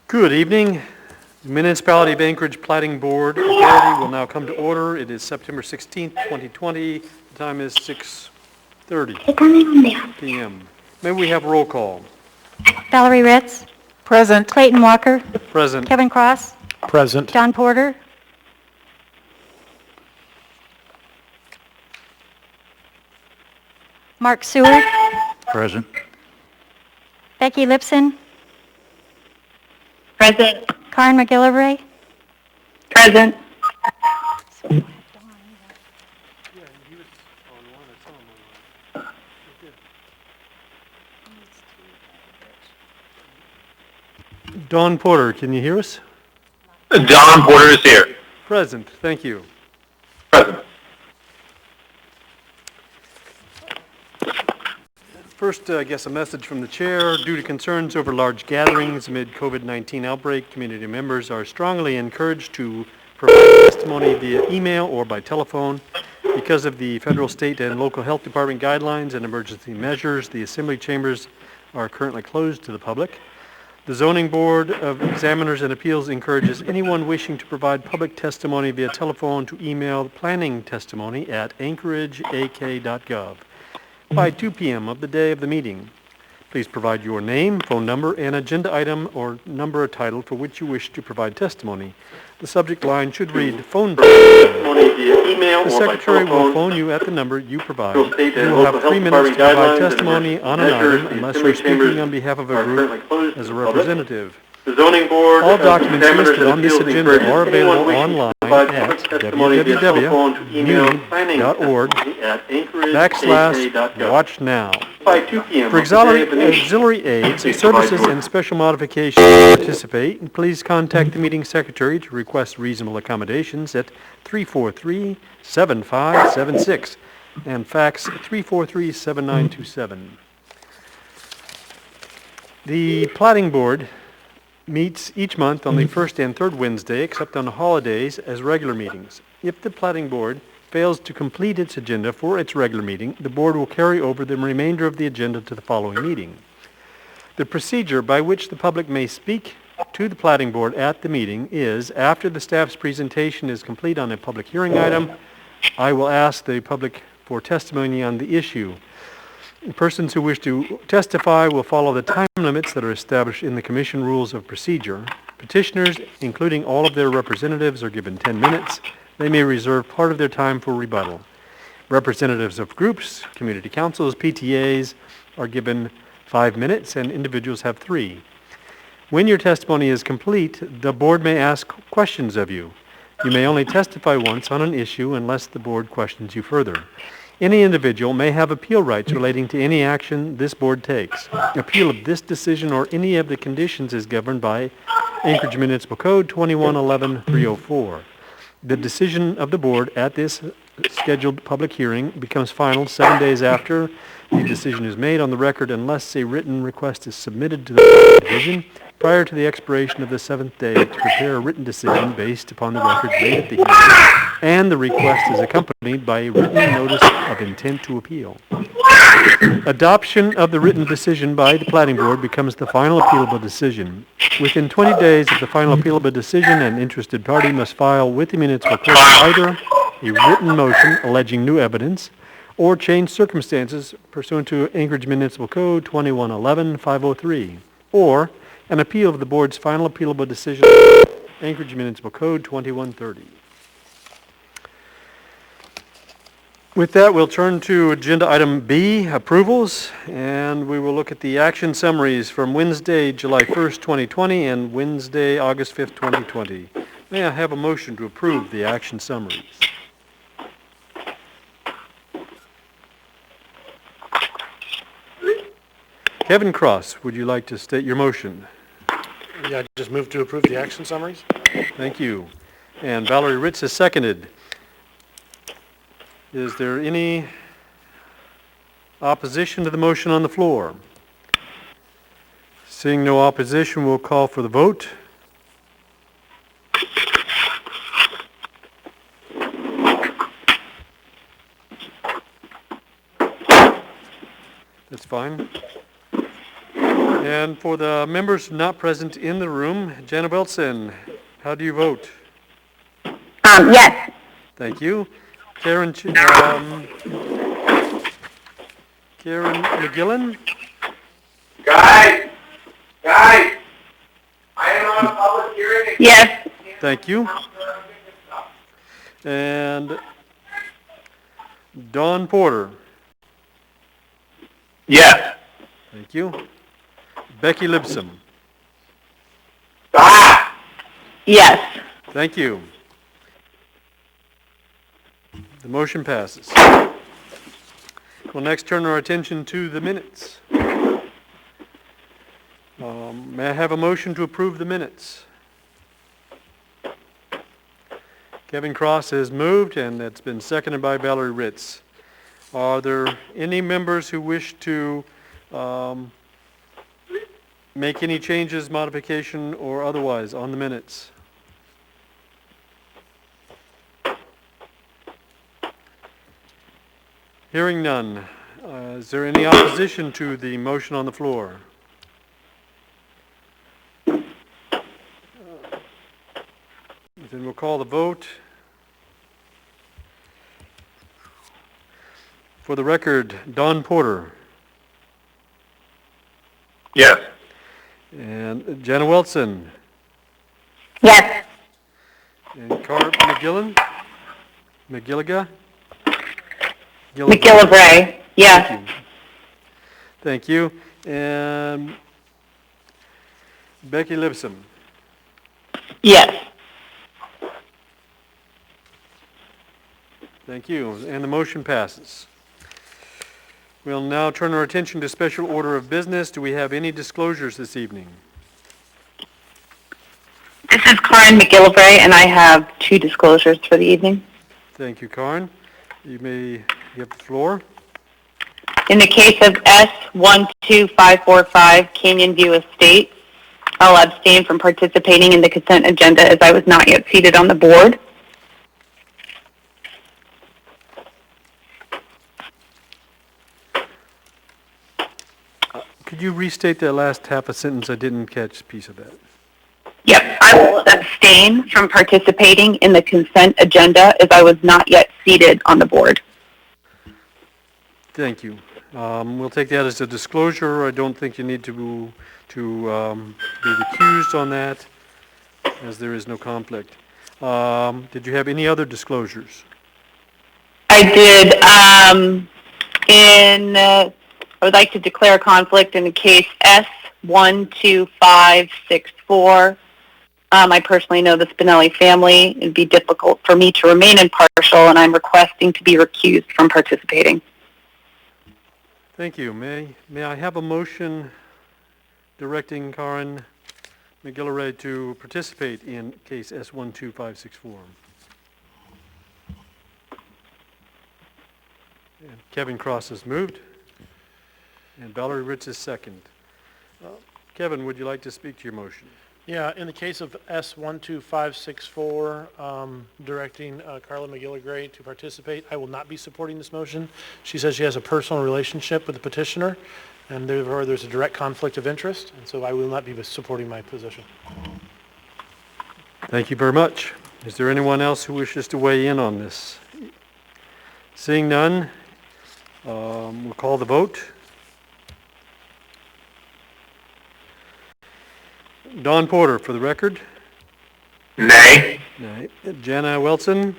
Good evening. The Municipality of Anchorage Platting Board Authority will now come to order. It is September 16th, 2020. The time is 6:30 p.m. May we have roll call? Valerie Ritz. Present. Clayton Walker. Present. Kevin Cross. Present. John Porter. Mark Seward. Present. Becky Lipson. Present. Karen McGillivray. Present. Don Porter, can you hear us? Don Porter is here. Present. Thank you. Present. First, I guess a message from the chair. Due to concerns over large gatherings amid COVID-19 outbreak, community members are strongly encouraged to provide testimony via email or by telephone. Because of the federal, state, and local health department guidelines and emergency measures, the assembly chambers are currently closed to the public. The Zoning Board of Examiners and Appeals encourages anyone wishing to provide public testimony via telephone to email planning testimony at anchorageak.gov by 2 p.m. of the day of the meeting. Please provide your name, phone number, and agenda item or number or title for which you wish to provide testimony. The subject line should read phone testimony via email. The secretary will phone you at the number you provide. You will have 3 minutes to provide testimony on an item unless you're speaking on behalf of a group as a representative. The Zoning Board All documents listed on this agenda are available online at www.muni.org/watch-now. by 2 p.m. For auxiliary aids, services, and special modifications to participate, please contact the meeting secretary to request reasonable accommodations at 343-7576 and fax 343-7927. The Platting Board meets each month on the first and third Wednesday, except on holidays, as regular meetings. If the Platting Board fails to complete its agenda for its regular meeting, the board will carry over the remainder of the agenda to the following meeting. The procedure by which the public may speak to the Platting Board at the meeting is, after the staff's presentation is complete on a public hearing item, I will ask the public for testimony on the issue. Persons who wish to testify will follow the time limits that are established in the Commission Rules of Procedure. Petitioners, including all of their representatives, are given 10 minutes. They may reserve part of their time for rebuttal. Representatives of groups, community councils, PTAs are given 5 minutes, and individuals have 3. When your testimony is complete, the board may ask questions of you. You may only testify once on an issue unless the board questions you further. Any individual may have appeal rights relating to any action this board takes. Appeal of this decision or any of the conditions is governed by Anchorage Municipal Code 2111-304. The decision of the board at this scheduled public hearing becomes final 7 days after the decision is made on the record unless a written request is submitted to the division prior to the expiration of the 7th day to prepare a written decision based upon the record made at the hearing, and the request is accompanied by a written notice of intent to appeal. Adoption of the written decision by the Platting Board becomes the final appealable decision. Within 20 days of the final appealable decision, an interested party must file with the municipal court either a written motion alleging new evidence or changed circumstances pursuant to Anchorage Municipal Code 2111-503, or an appeal of the board's final appealable decision, Anchorage Municipal Code 2130. With that, we'll turn to agenda item B, approvals, and we will look at the action summaries from Wednesday, July 1st, 2020, and Wednesday, August 5th, 2020. May I have a motion to approve the action summaries? Kevin Cross, would you like to state your motion? Yeah, just move to approve the action summaries. Thank you. And Valerie Ritz has seconded. Is there any opposition to the motion on the floor? Seeing no opposition, we'll call for the vote. That's fine. And for the members not present in the room, Jenna Wilson, how do you vote? Yes. Thank you. Karen McGillen? Guys, I am on a public hearing. Yes. Thank you. And Dawn Porter? Yes. Thank you. Becky Lipsum? Yes. Thank you. The motion passes. We'll next turn our attention to the minutes. May I have a motion to approve the minutes? Kevin Cross has moved, and it's been seconded by Valerie Ritz. Are there any members who wish to make any changes, modification, or otherwise on the minutes? Hearing none. Is there any opposition to the motion on the floor? Then we'll call the vote. For the record, Don Porter Yes. and Jenna Wilson Yes. and Carl McGilliga? McGillivray. Yes. Thank you. And Becky Lipsum. Yes. Thank you. And the motion passes. We'll now turn our attention to special order of business. Do we have any disclosures this evening? This is Karen McGillivray, and I have 2 disclosures for the evening. Thank you, Karen. You may have the floor. In the case of S12545 Canyon View Estates, I'll abstain from participating in the consent agenda as I was not yet seated on the board. Could you restate that last half a sentence? I didn't catch a piece of that. Yep, I will abstain from participating in the consent agenda as I was not yet seated on the board. Thank you. We'll take that as a disclosure. I don't think you need to be recused on that, as there is no conflict. Did you have any other disclosures? I did. I would like to declare a conflict in the case S12564. I personally know the Spinelli family. It would be difficult for me to remain impartial, and I'm requesting to be recused from participating. Thank you. May I have a motion directing Karen McGillivray to participate in case S12564? And Kevin Cross has moved, and Valerie Ritz is second. Kevin, would you like to speak to your motion? Yeah, in the case of S12564, directing Carla McGillivray to participate, I will not be supporting this motion. She says she has a personal relationship with the petitioner, and therefore there's a direct conflict of interest, and so I will not be supporting my position. Thank you very much. Is there anyone else who wishes to weigh in on this? Seeing none, we'll call the vote. Don Porter, for the record. Nay. Nay. Jenna Wilson.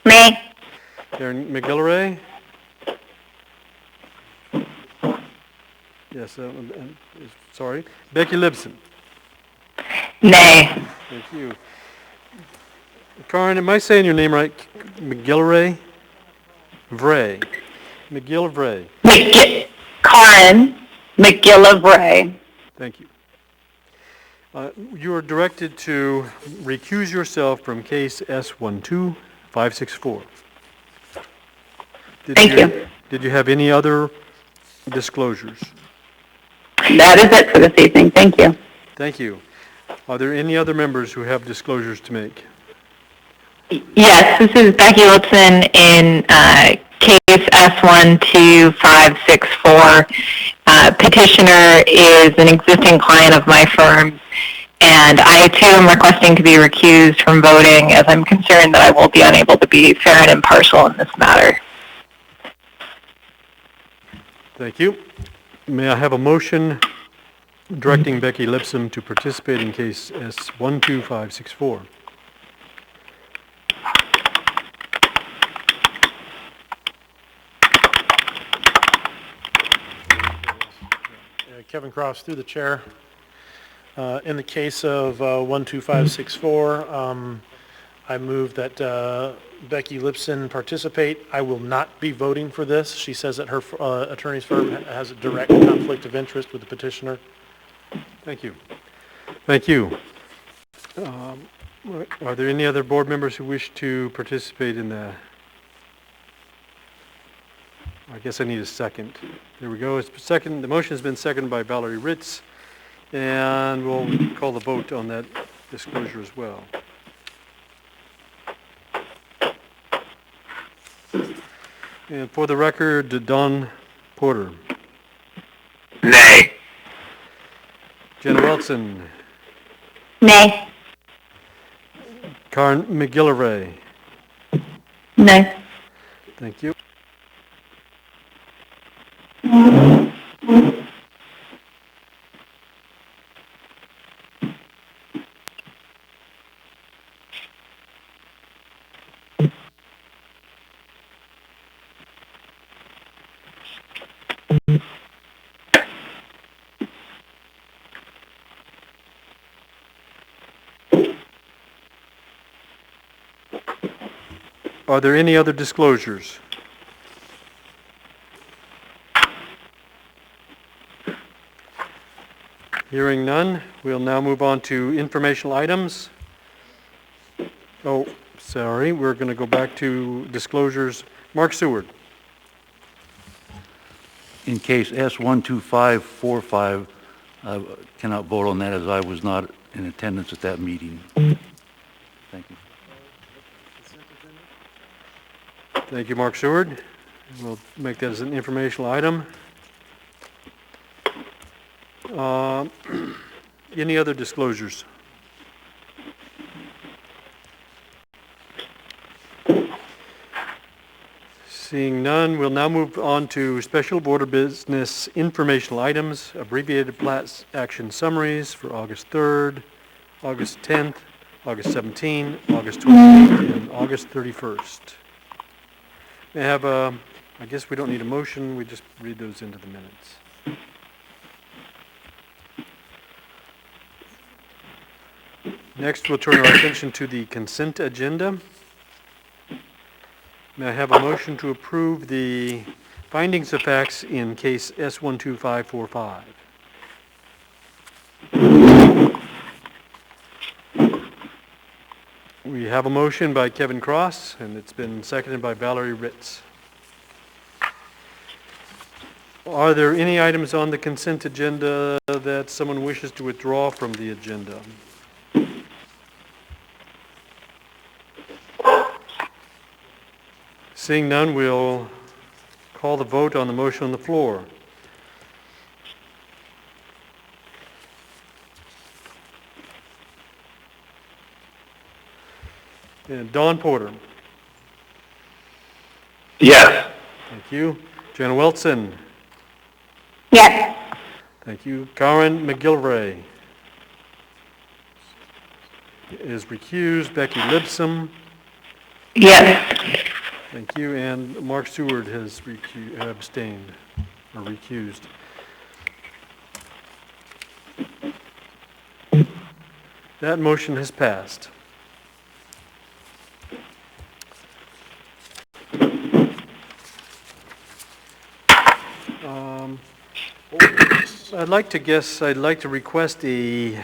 Nay. Karen McGillivray. Yes, sorry. Becky Lipson. Nay. Thank you. Karen, am I saying your name right? McGillivray? Vray. McGillivray. Karen McGillivray. Thank you. You are directed to recuse yourself from case S12564. Thank you. Did you have any other disclosures? That is it for this evening. Thank you. Thank you. Are there any other members who have disclosures to make? Yes, this is Becky Lipson in case S12564. Petitioner is an existing client of my firm, and I too am requesting to be recused from voting as I'm concerned that I will be unable to be fair and impartial in this matter. Thank you. May I have a motion directing Becky Lipsum to participate in case S12564? Kevin Cross, through the chair. In the case of 12564, I move that Becky Lipson participate. I will not be voting for this. She says that her attorney's firm has a direct conflict of interest with the petitioner. Thank you. Thank you. Are there any other board members who wish to participate in the... I guess I need a second. There we go. It's second. The motion has been seconded by Valerie Ritz, and we'll call the vote on that disclosure as well. And for the record, Don Porter. Nay. Jenna Wilson. Nay. Karen McGillivray. No. Thank you. Are there any other disclosures? Hearing none, we'll now move on to informational items. Oh, sorry, we're going to go back to disclosures. Mark Seward. In case S12545, I cannot vote on that as I was not in attendance at that meeting. Thank you. Thank you, Mark Seward. We'll make that as an informational item. Any other disclosures? Seeing none, we'll now move on to special board of business informational items, abbreviated plat action summaries for August 3rd, August 10th, August 17th, August 28th, and August 31st. May I have a, I guess we don't need a motion, we just read those into the minutes. Next, we'll turn our attention to the consent agenda. May I have a motion to approve the findings of facts in case S12545? We have a motion by Kevin Cross, and it's been seconded by Valerie Ritz. Are there any items on the consent agenda that someone wishes to withdraw from the agenda? Seeing none, we'll call the vote on the motion on the floor. And Don Porter. Yes. Thank you. Jenna Wilson. Yes. Thank you. Karen McGillivray is recused. Becky Lipsum. Yes. Thank you. And Mark Seward has abstained or recused. That motion has passed. I'd like to request a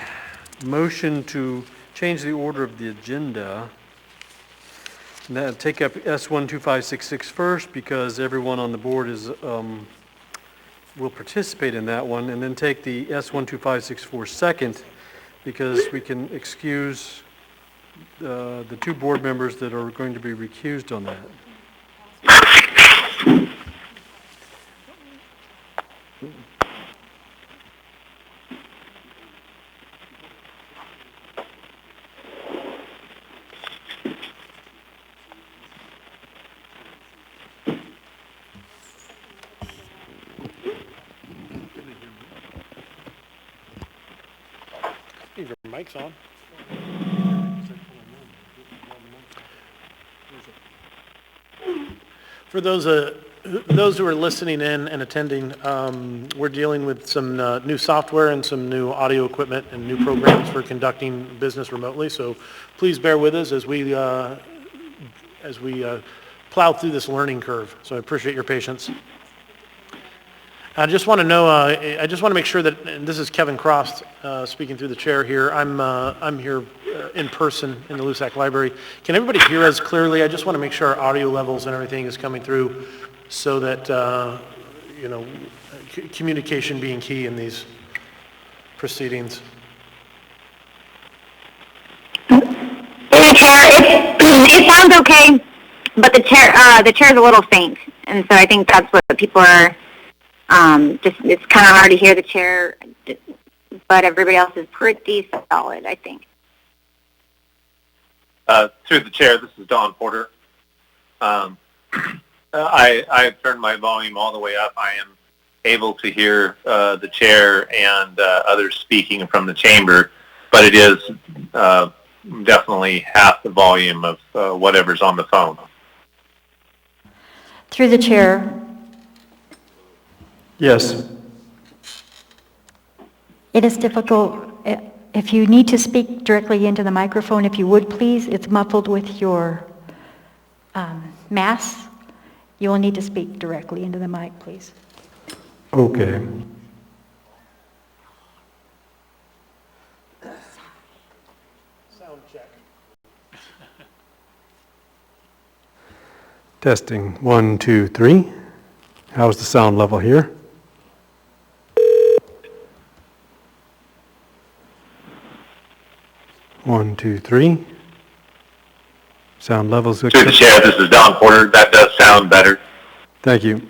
motion to change the order of the agenda. Now, take up S12566 first because everyone on the board is will participate in that one, and then take the S12564 second because we can excuse the two board members that are going to be recused on that. Leave your mics on. For those who are listening in and attending, we're dealing with some new software and some new audio equipment and new programs for conducting business remotely. So please bear with us as we plow through this learning curve. So I appreciate your patience. I just want to know, I just want to make sure that, and this is Kevin Cross speaking through the chair here. I'm here in person in the Lusac Library. Can everybody hear us clearly? I just want to make sure our audio levels and everything is coming through so that, communication being key in these proceedings. Through the chair, it sounds okay, but the chair is a little faint, and so I think that's what people are. It's kind of hard to hear the chair, but everybody else is pretty solid, I think. Through the chair, this is Don Porter. I turned my volume all the way up. I am able to hear the chair and others speaking from the chamber, but it is definitely half the volume of whatever's on the phone. Through the chair, Yes. it is difficult. If you need to speak directly into the microphone, if you would please, it's muffled with your mask. You will need to speak directly into the mic, please. Okay. Sound check. Testing, 1, 2, 3. How's the sound level here? One, two, three. Sound levels. Through the chair, this is Don Porter. That does sound better. Thank you.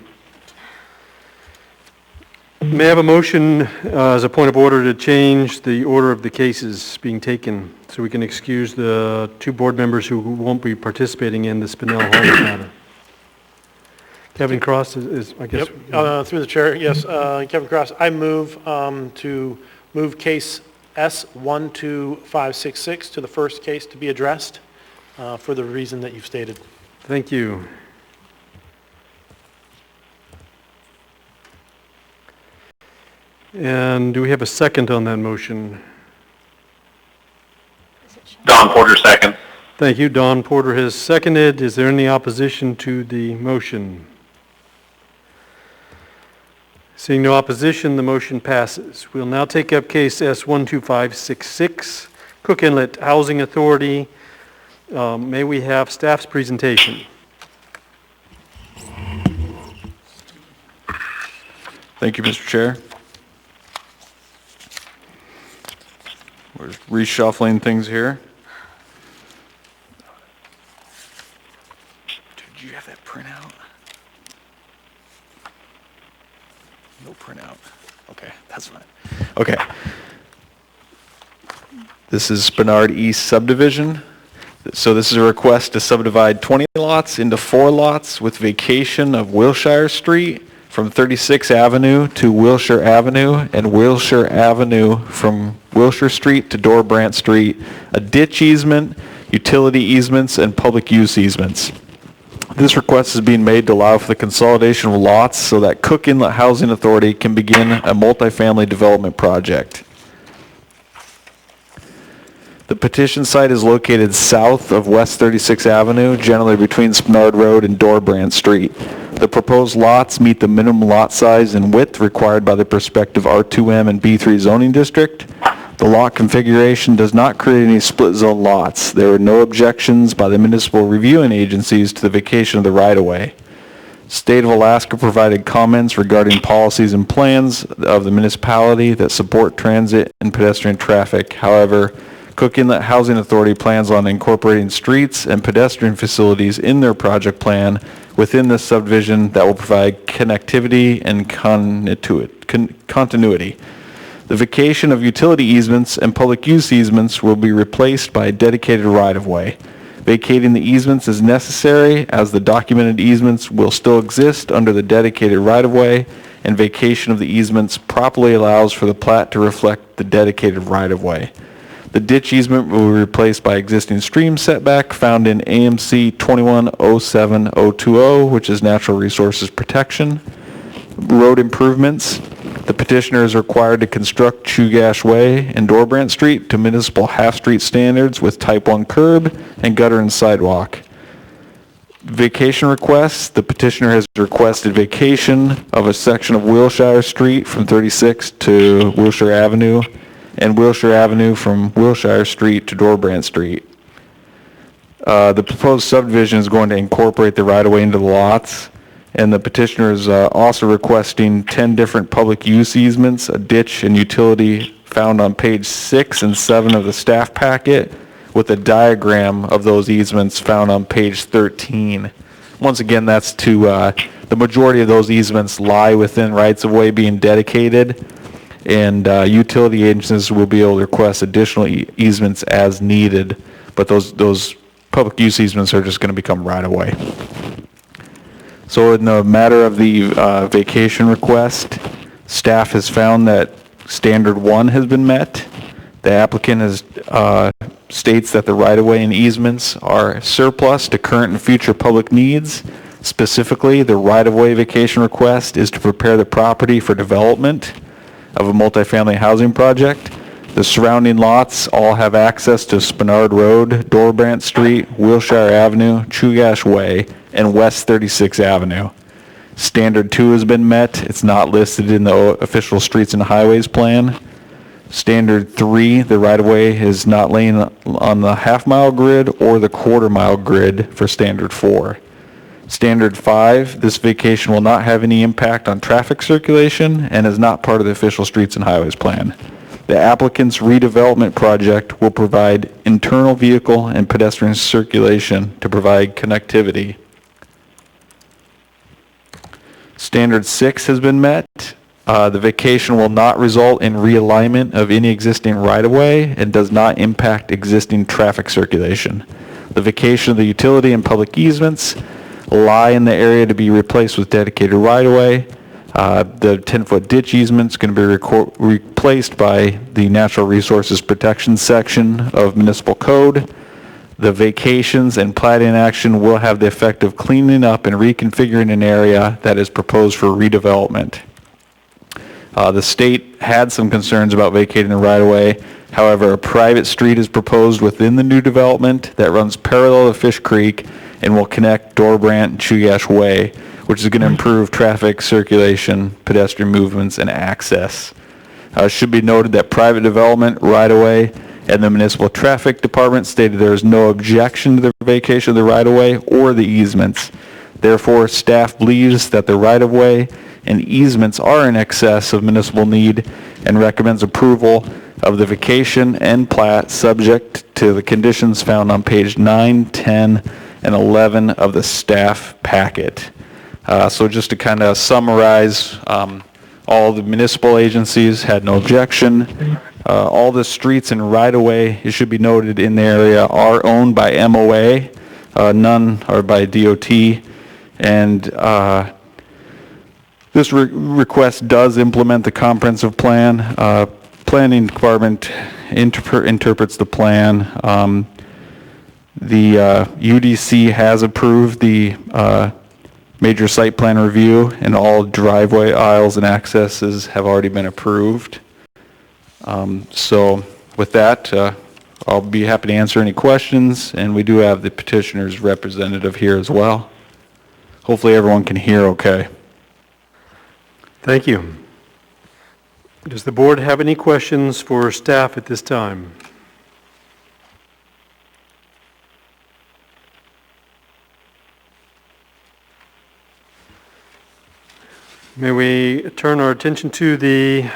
May I have a motion as a point of order to change the order of the cases being taken so we can excuse the two board members who won't be participating in the Spinell Hall matter? Kevin Cross is I guess. Yep, through the chair, yes, Kevin Cross, I move to move case S12566 to the first case to be addressed for the reason that you've stated. Thank you. And do we have a second on that motion? Don Porter, second. Thank you. Don Porter has seconded. Is there any opposition to the motion? Seeing no opposition, the motion passes. We'll now take up case S12566, Cook Inlet Housing Authority. May we have staff's presentation? Thank you, Mr. Chair. We're just reshuffling things here. Did you have that printout? No printout. Okay, that's fine. Okay. This is Bernard E Subdivision. So this is a request to subdivide 20 lots into 4 lots with vacation of Wilshire Street from 36th Avenue to Wilshire Avenue and Wilshire Avenue from Wilshire Street to Dorbrandt Street, a ditch easement, utility easements, and public use easements. This request is being made to allow for the consolidation of lots so that Cook Inlet Housing Authority can begin a multifamily development project. The petition site is located south of West 36th Avenue, generally between Spenard Road and Dorbrandt Street. The proposed lots meet the minimum lot size and width required by the prospective R2M and B3 zoning district. The lot configuration does not create any split zone lots. There are no objections by the municipal reviewing agencies to the vacation of the right-of-way. State of Alaska provided comments regarding policies and plans of the municipality that support transit and pedestrian traffic. However, Cook Inlet Housing Authority plans on incorporating streets and pedestrian facilities in their project plan within this subdivision that will provide connectivity and continuity. The vacation of utility easements and public use easements will be replaced by a dedicated right-of-way. Vacating the easements is necessary as the documented easements will still exist under the dedicated right-of-way, and vacation of the easements properly allows for the plat to reflect the dedicated right-of-way. The ditch easement will be replaced by existing stream setback found in AMC 2107020, which is Natural Resources Protection. Road improvements. The petitioner is required to construct Chugash Way and Dorbrandt Street to municipal half-street standards with type 1 curb and gutter and sidewalk. Vacation requests. The petitioner has requested vacation of a section of Wilshire Street from 36 to Wilshire Avenue and Wilshire Avenue from Wilshire Street to Dorbrandt Street. The proposed subdivision is going to incorporate the right-of-way into the lots, and the petitioner is also requesting 10 different public use easements, a ditch and utility found on page 6 and 7 of the staff packet, with a diagram of those easements found on page 13. Once again, that's to, the majority of those easements lie within rights-of-way being dedicated, and utility agencies will be able to request additional easements as needed, but those public use easements are just going to become right-of-way. So in the matter of the vacation request, staff has found that standard 1 has been met. The applicant has states that the right-of-way and easements are surplus to current and future public needs. Specifically, the right-of-way vacation request is to prepare the property for development of a multifamily housing project. The surrounding lots all have access to Spenard Road, Dorbrandt Street, Wilshire Avenue, Chugash Way, and West 36th Avenue. Standard 2 has been met. It's not listed in the official streets and highways plan. Standard 3, the right-of-way is not laying on the half-mile grid or the quarter-mile grid for Standard 4. Standard 5, this vacation will not have any impact on traffic circulation and is not part of the official streets and highways plan. The applicant's redevelopment project will provide internal vehicle and pedestrian circulation to provide connectivity. Standard 6 has been met. The vacation will not result in realignment of any existing right-of-way and does not impact existing traffic circulation. The vacation of the utility and public easements lie in the area to be replaced with dedicated right-of-way. The 10-foot ditch easement is going to be replaced by the Natural Resources Protection section of Municipal Code. The vacations and platting action will have the effect of cleaning up and reconfiguring an area that is proposed for redevelopment. The state had some concerns about vacating the right-of-way. However, a private street is proposed within the new development that runs parallel to Fish Creek and will connect Dorbrandt and Chugash Way, which is going to improve traffic circulation, pedestrian movements, and access. It should be noted that private development, right-of-way, and the municipal traffic department stated there is no objection to the vacation of the right-of-way or the easements. Therefore, staff believes that the right-of-way and easements are in excess of municipal need and recommends approval of the vacation and plat subject to the conditions found on page 9, 10, and 11 of the staff packet. So just to kind of summarize, all the municipal agencies had no objection. All the streets and right-of-way, it should be noted in the area, are owned by MOA. None are by DOT. And this request does implement the comprehensive plan. Planning Department interprets the plan. The UDC has approved the major site plan review, and all driveway aisles and accesses have already been approved. So with that, I'll be happy to answer any questions, and we do have the petitioner's representative here as well. Hopefully everyone can hear okay. Thank you. Does the board have any questions for staff at this time? May we turn our attention to the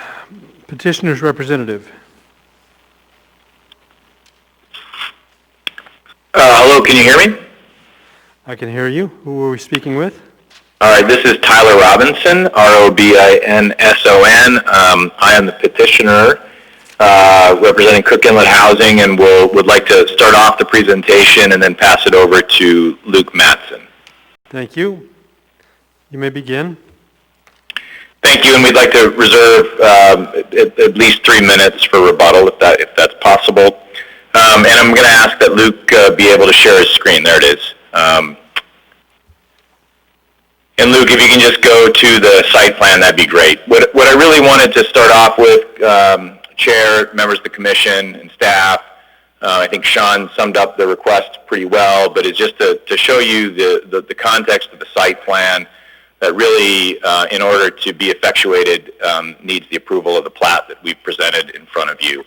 petitioner's representative? Hello, can you hear me? I can hear you. Who are we speaking with? All right, this is Tyler Robinson, R-O-B-I-N-S-O-N. I am the petitioner representing Cook Inlet Housing, and would like to start off the presentation and then pass it over to Luke Matson. Thank you. You may begin. Thank you, and we'd like to reserve at least 3 minutes for rebuttal, if that's possible. And I'm going to ask that Luke be able to share his screen. There it is. And Luke, if you can just go to the site plan, that'd be great. What I really wanted to start off with, Chair, members of the Commission, and staff, I think Sean summed up the request pretty well, but it's just to show you the context of the site plan that really, in order to be effectuated, needs the approval of the plat that we've presented in front of you.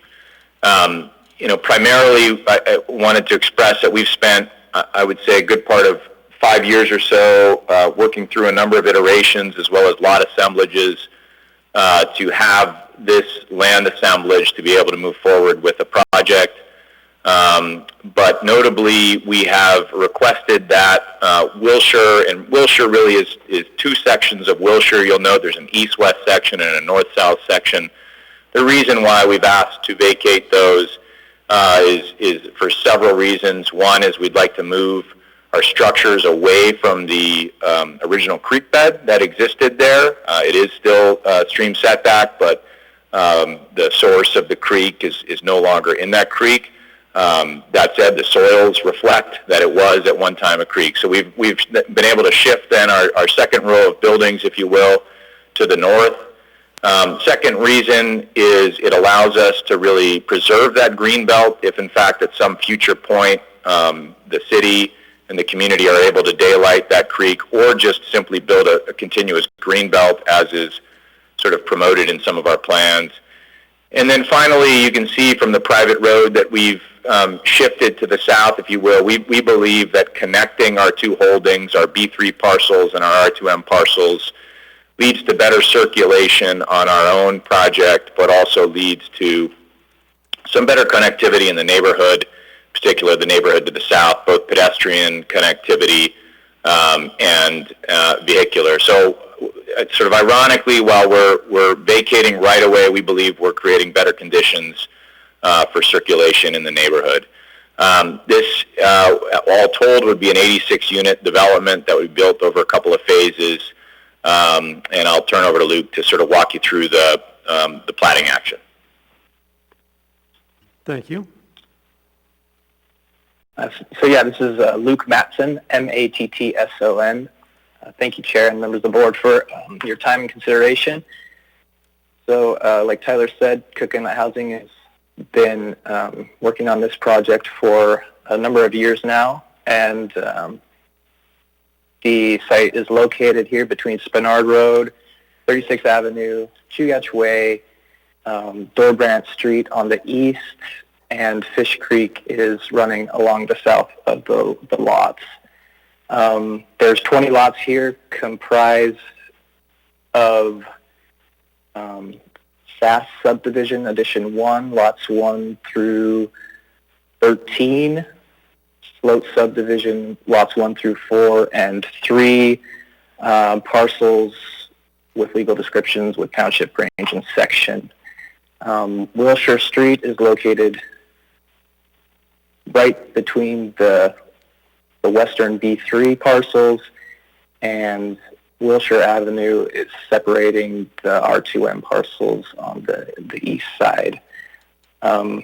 Primarily, I wanted to express that we've spent, I would say, a good part of 5 years or so working through a number of iterations as well as lot assemblages to have this land assemblage to be able to move forward with the project. But notably, we have requested that Wilshire, and Wilshire really is 2 sections of Wilshire. You'll note there's an east-west section and a north-south section. The reason why we've asked to vacate those is for several reasons. One is we'd like to move our structures away from the original creek bed that existed there. It is still stream setback, but the source of the creek is no longer in that creek. That said, the soils reflect that it was at one time a creek. So we've been able to shift then our second row of buildings, if you will, to the north. Second reason is it allows us to really preserve that green belt if in fact at some future point the city and the community are able to daylight that creek or just simply build a continuous green belt as is sort of promoted in some of our plans. And then finally, you can see from the private road that we've shifted to the south, if you will. We believe that connecting our 2 holdings, our B3 parcels and our R2M parcels, leads to better circulation on our own project, but also leads to some better connectivity in the neighborhood, particularly the neighborhood to the south, both pedestrian connectivity and vehicular. So sort of ironically, while we're vacating right away, we believe we're creating better conditions for circulation in the neighborhood. This, all told, would be an 86-unit development that we built over a couple of phases, and I'll turn over to Luke to sort of walk you through the platting action. Thank you. So yeah, this is Luke Matson, M-A-T-T-S-O-N. Thank you, Chair and members of the board, for your time and consideration. So like Tyler said, Cook Inlet Housing has been working on this project for a number of years now, and the site is located here between Spenard Road, 36th Avenue, Chugach Way, Dorbrandt Street on the east, and Fish Creek is running along the south of the lots. There's 20 lots here comprised of SAS Subdivision Addition 1, lots 1 through 13, Sloat Subdivision, lots 1 through 4, and 3 parcels with legal descriptions with township range and section. Wilshire Street is located right between the western B3 parcels, and Wilshire Avenue is separating the R2M parcels on the east side. For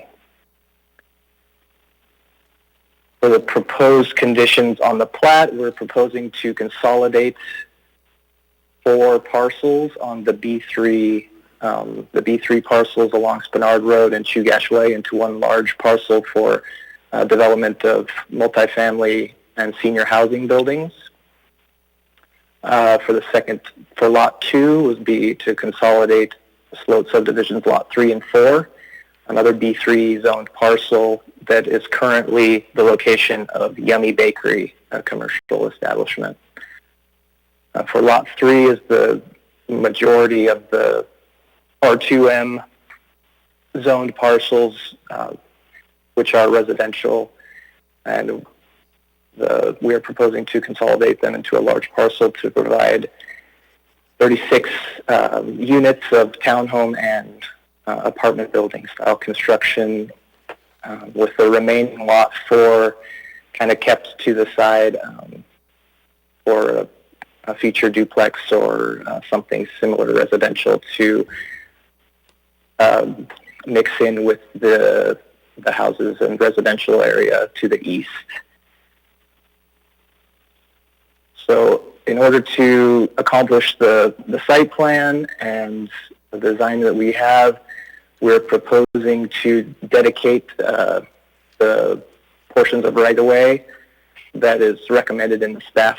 the proposed conditions on the plat, we're proposing to consolidate 4 parcels on the B3 parcels along Spenard Road and Chugach Way into one large parcel for development of multifamily and senior housing buildings. For lot 2 would be to consolidate Sloat Subdivisions lot 3 and 4, another B3 zoned parcel that is currently the location of Yummy Bakery, a commercial establishment. For lot 3 is the majority of the R2M zoned parcels, which are residential, and we are proposing to consolidate them into a large parcel to provide 36 units of townhome and apartment building style construction, with the remaining lot 4 kind of kept to the side for a future duplex or something similar to residential to mix in with the houses and residential area to the east. So in order to accomplish the site plan and the design that we have, we're proposing to dedicate the portions of right-of-way that is recommended in the staff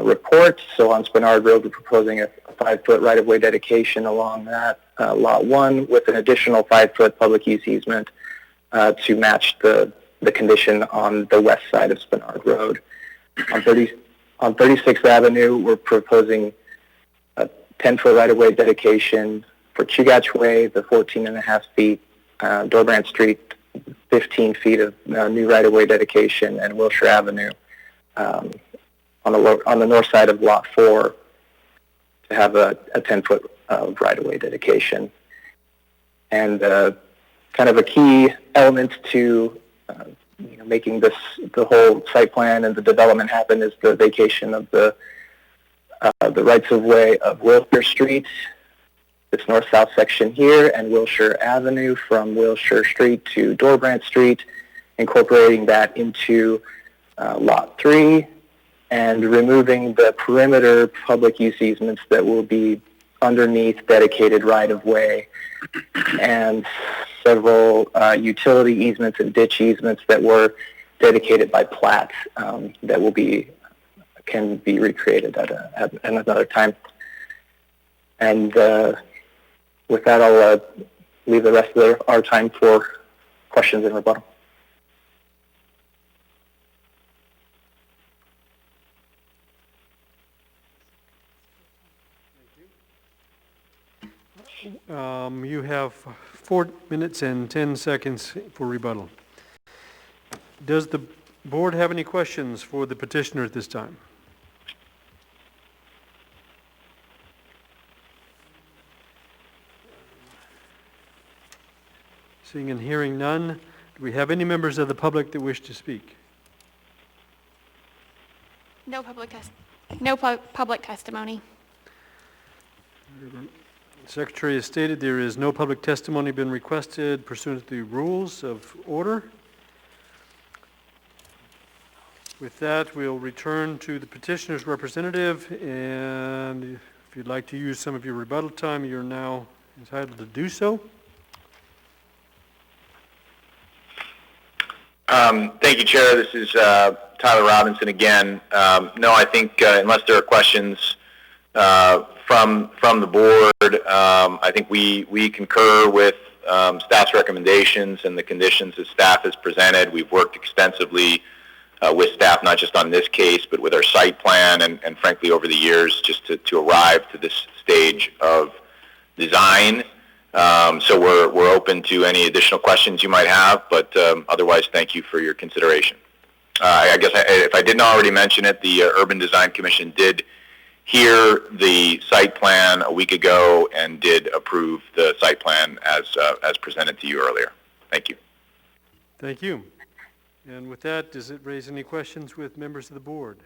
report. So on Spenard Road, we're proposing a 5-foot right-of-way dedication along that Lot 1 with an additional 5-foot public use easement to match the condition on the west side of Spenard Road. On 36th Avenue, we're proposing a 10-foot right-of-way dedication for Chugach Way, the 14.5 feet, Dorbrandt Street, 15 feet of new right-of-way dedication, and Wilshire Avenue on the north side of Lot 4 to have a 10-foot right-of-way dedication. And kind of a key element to making the whole site plan and the development happen is the vacation of the rights-of-way of Wilshire Street, this north-south section here, and Wilshire Avenue from Wilshire Street to Dorbrandt Street, incorporating that into Lot 3, and removing the perimeter public use easements that will be underneath dedicated right-of-way, and several utility easements and ditch easements that were dedicated by plat that can be recreated at another time. And with that, I'll leave the rest of our time for questions and rebuttal. You have 4 minutes and 10 seconds for rebuttal. Does the board have any questions for the petitioner at this time? Seeing and hearing none, do we have any members of the public that wish to speak? No public testimony. Secretary has stated there is no public testimony been requested pursuant to the rules of order. With that, we'll return to the petitioner's representative, and if you'd like to use some of your rebuttal time, you're now entitled to do so. Thank you, Chair. This is Tyler Robinson again. No, I think unless there are questions from the board, I think we concur with staff's recommendations and the conditions that staff has presented. We've worked extensively with staff, not just on this case, but with our site plan and frankly over the years just to arrive to this stage of design. So we're open to any additional questions you might have, but otherwise, thank you for your consideration. I guess if I didn't already mention it, the Urban Design Commission did hear the site plan a week ago and did approve the site plan as presented to you earlier. Thank you. Thank you. And with that, does it raise any questions with members of the board?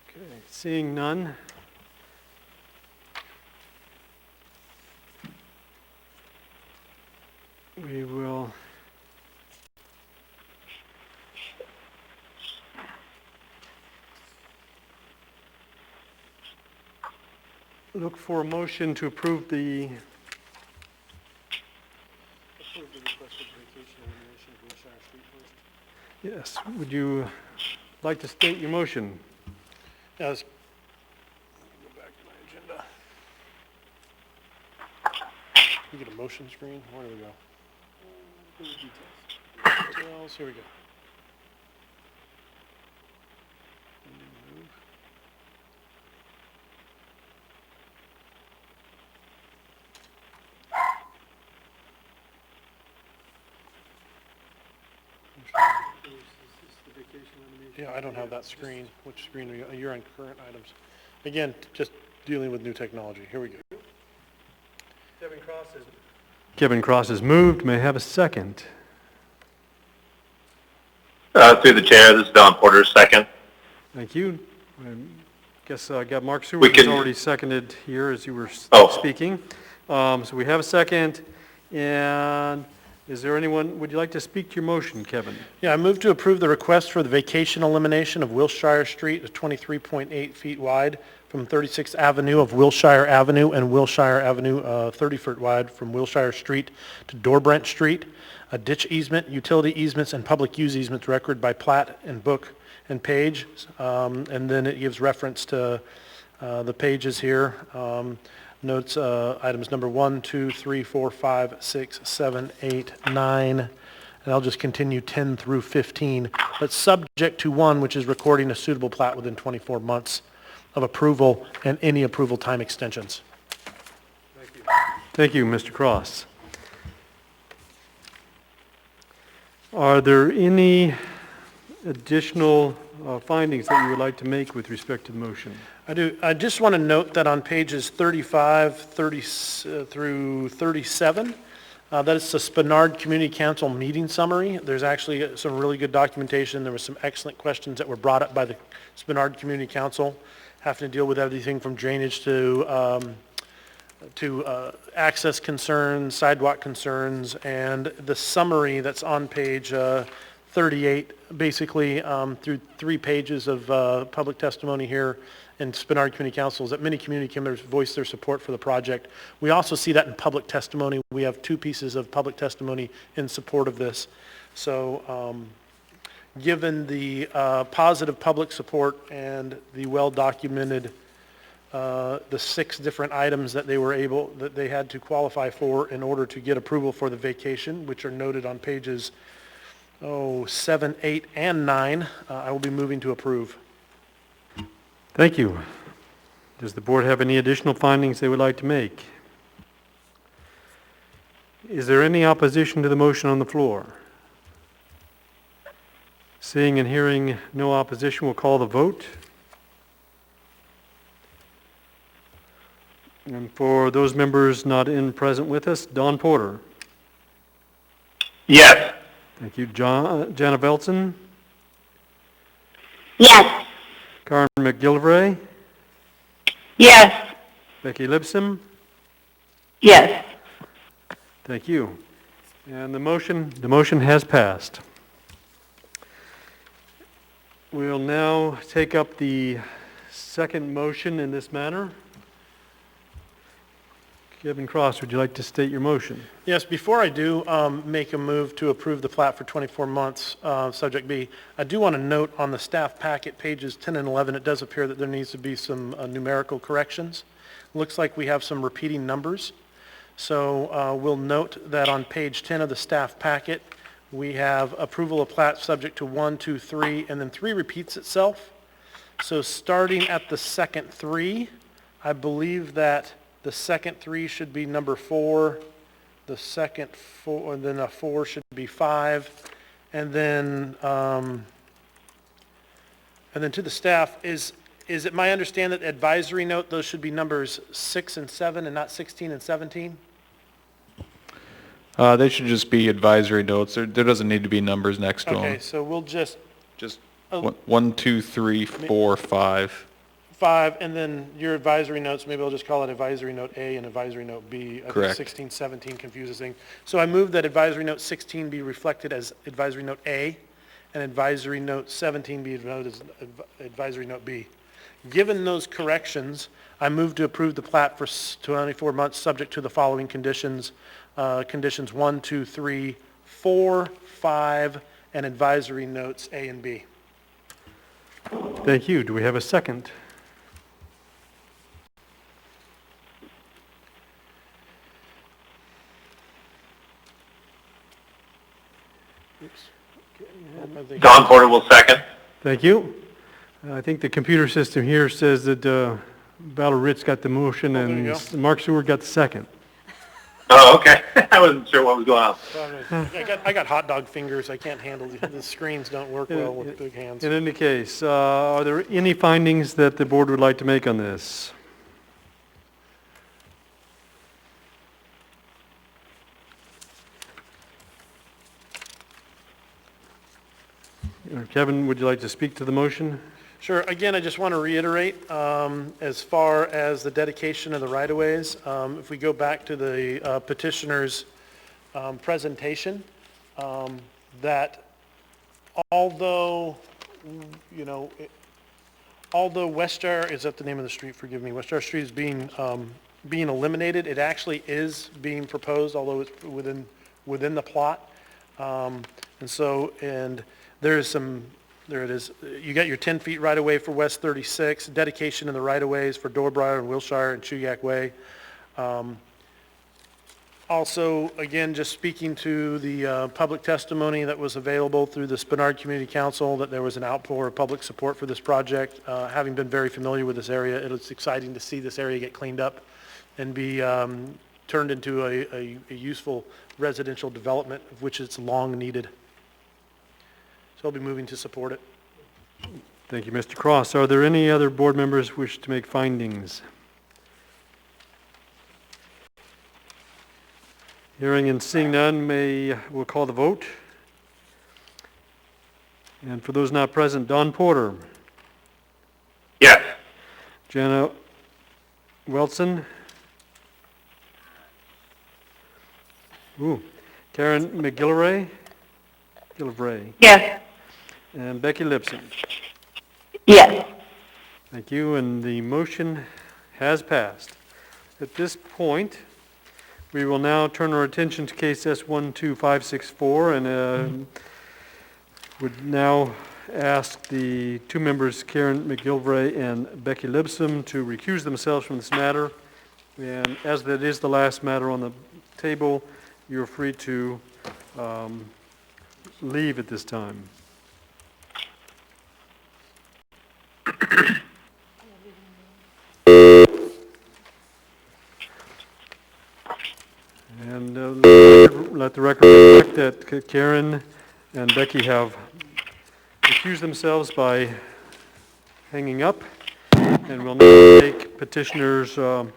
Okay, seeing none. We will look for a motion to approve the requested vacation elimination of Wilshire Street first. Yes, would you like to state your motion? Yes. Go back to my agenda. You get a motion screen? Where do we go? Details. Here we go. Yeah, I don't have that screen. Which screen are you? You're on current items. Again, just dealing with new technology. Here we go. Kevin Cross has moved. May I have a second? Through the chair, this is Don Porter, second. Thank you. I guess I got Mark We Seward can- who's already seconded here as you were Oh. speaking. So we have a second. And is there anyone, would you like to speak to your motion, Kevin? Yeah, I move to approve the request for the vacation elimination of Wilshire Street, 23.8 feet wide, from 36th Avenue of Wilshire Avenue and Wilshire Avenue 30 foot wide from Wilshire Street to Dorbrent Street. A ditch easement, utility easements, and public use easements record by plat and book and page. And then it gives reference to the pages here. Notes items number 1, 2, 3, 4, 5, 6, 7, 8, 9, and I'll just continue 10 through 15, but subject to 1, which is recording a suitable plat within 24 months of approval and any approval time extensions. Thank you, Mr. Cross. Are there any additional findings that you would like to make with respect to the motion? I do. I just want to note that on pages 35 through 37, that is the Spenard Community Council meeting summary. There's actually some really good documentation. There were some excellent questions that were brought up by the Spenard Community Council, having to deal with everything from drainage to access concerns, sidewalk concerns, and the summary that's on page 38, basically through 3 pages of public testimony here in Spenard Community Council, is that many community members voiced their support for the project. We also see that in public testimony. We have 2 pieces of public testimony in support of this. So given the positive public support and the well-documented the 6 different items that they had to qualify for in order to get approval for the vacation, which are noted on pages 7, 8, and 9, I will be moving to approve. Thank you. Does the board have any additional findings they would like to make? Is there any opposition to the motion on the floor? Seeing and hearing no opposition, we'll call the vote. And for those members not present with us, Don Porter. Yes. Thank you. Jana Veltson. Yes. Karen McGillivray. Yes. Becky Lipsum. Yes. Thank you. And the motion has passed. We'll now take up the second motion in this matter. Kevin Cross, would you like to state your motion? Yes, before I do make a move to approve the plat for 24 months, subject B, I do want to note on the staff packet, pages 10 and 11, it does appear that there needs to be some numerical corrections. Looks like we have some repeating numbers. So we'll note that on page 10 of the staff packet, we have approval of plat subject to 1, 2, 3, and then 3 repeats itself. So starting at the second 3, I believe that the second 3 should be number 4, the second 4, and then a 4 should be 5, and then to the staff, is it my understanding that advisory note, those should be numbers 6 and 7 and not 16 and 17? They should just be advisory notes. There doesn't need to be numbers next to Okay, them. so we'll just Just 1, 2, 3, 4, 5. 5, and then your advisory notes, maybe I'll just call it advisory note A and advisory note B. I think Correct. 16, 17 confuses things. So I move that advisory note 16 be reflected as advisory note A, and advisory note 17 be noted as advisory note B. Given those corrections, I move to approve the plat for 24 months, subject to the following conditions. Conditions 1, 2, 3, 4, 5, and advisory notes A and B. Thank you. Do we have a second? Don Porter will second. Thank you. I think the computer system here says that Battle Ritz got the motion there you and Mark Seward got the second. Oh, okay. I wasn't sure what was going on. I got hot dog fingers. I can't handle the screens don't work well with big hands. In any case, are there any findings that the board would like to make on this? Kevin, would you like to speak to the motion? Sure. Again, I just want to reiterate, as far as the dedication of the right-of-ways, if we go back to the petitioner's presentation, that although, you know, although Westar, is that the name of the street? Forgive me. Westar Street is being eliminated. It actually is being proposed, although it's within the plot. And there it is. You got your 10 feet right away for West 36, dedication in the right of ways for Dorbrier and Wilshire and Chuyak Way. Also, again, just speaking to the public testimony that was available through the Spenard Community Council, that there was an outpour of public support for this project. Having been very familiar with this area, it's exciting to see this area get cleaned up and be turned into a useful residential development, of which it's long needed. So I'll be moving to support it. Thank you, Mr. Cross. Are there any other board members who wish to make findings? Hearing and seeing none, we'll call the vote. And for those not present, Don Porter. Yes. Jana Wilson. Karen McGillivray. Yes. And Becky Lipson. Yes. Thank you, and the motion has passed. At this point, we will now turn our attention to case S12564 and would now ask the two members, Karen McGillivray and Becky Lipson, to recuse themselves from this matter. And as that is the last matter on the table, you're free to leave at this time. And let the record reflect that Karen and Becky have recused themselves by hanging up, and we'll now take petitioners. We'll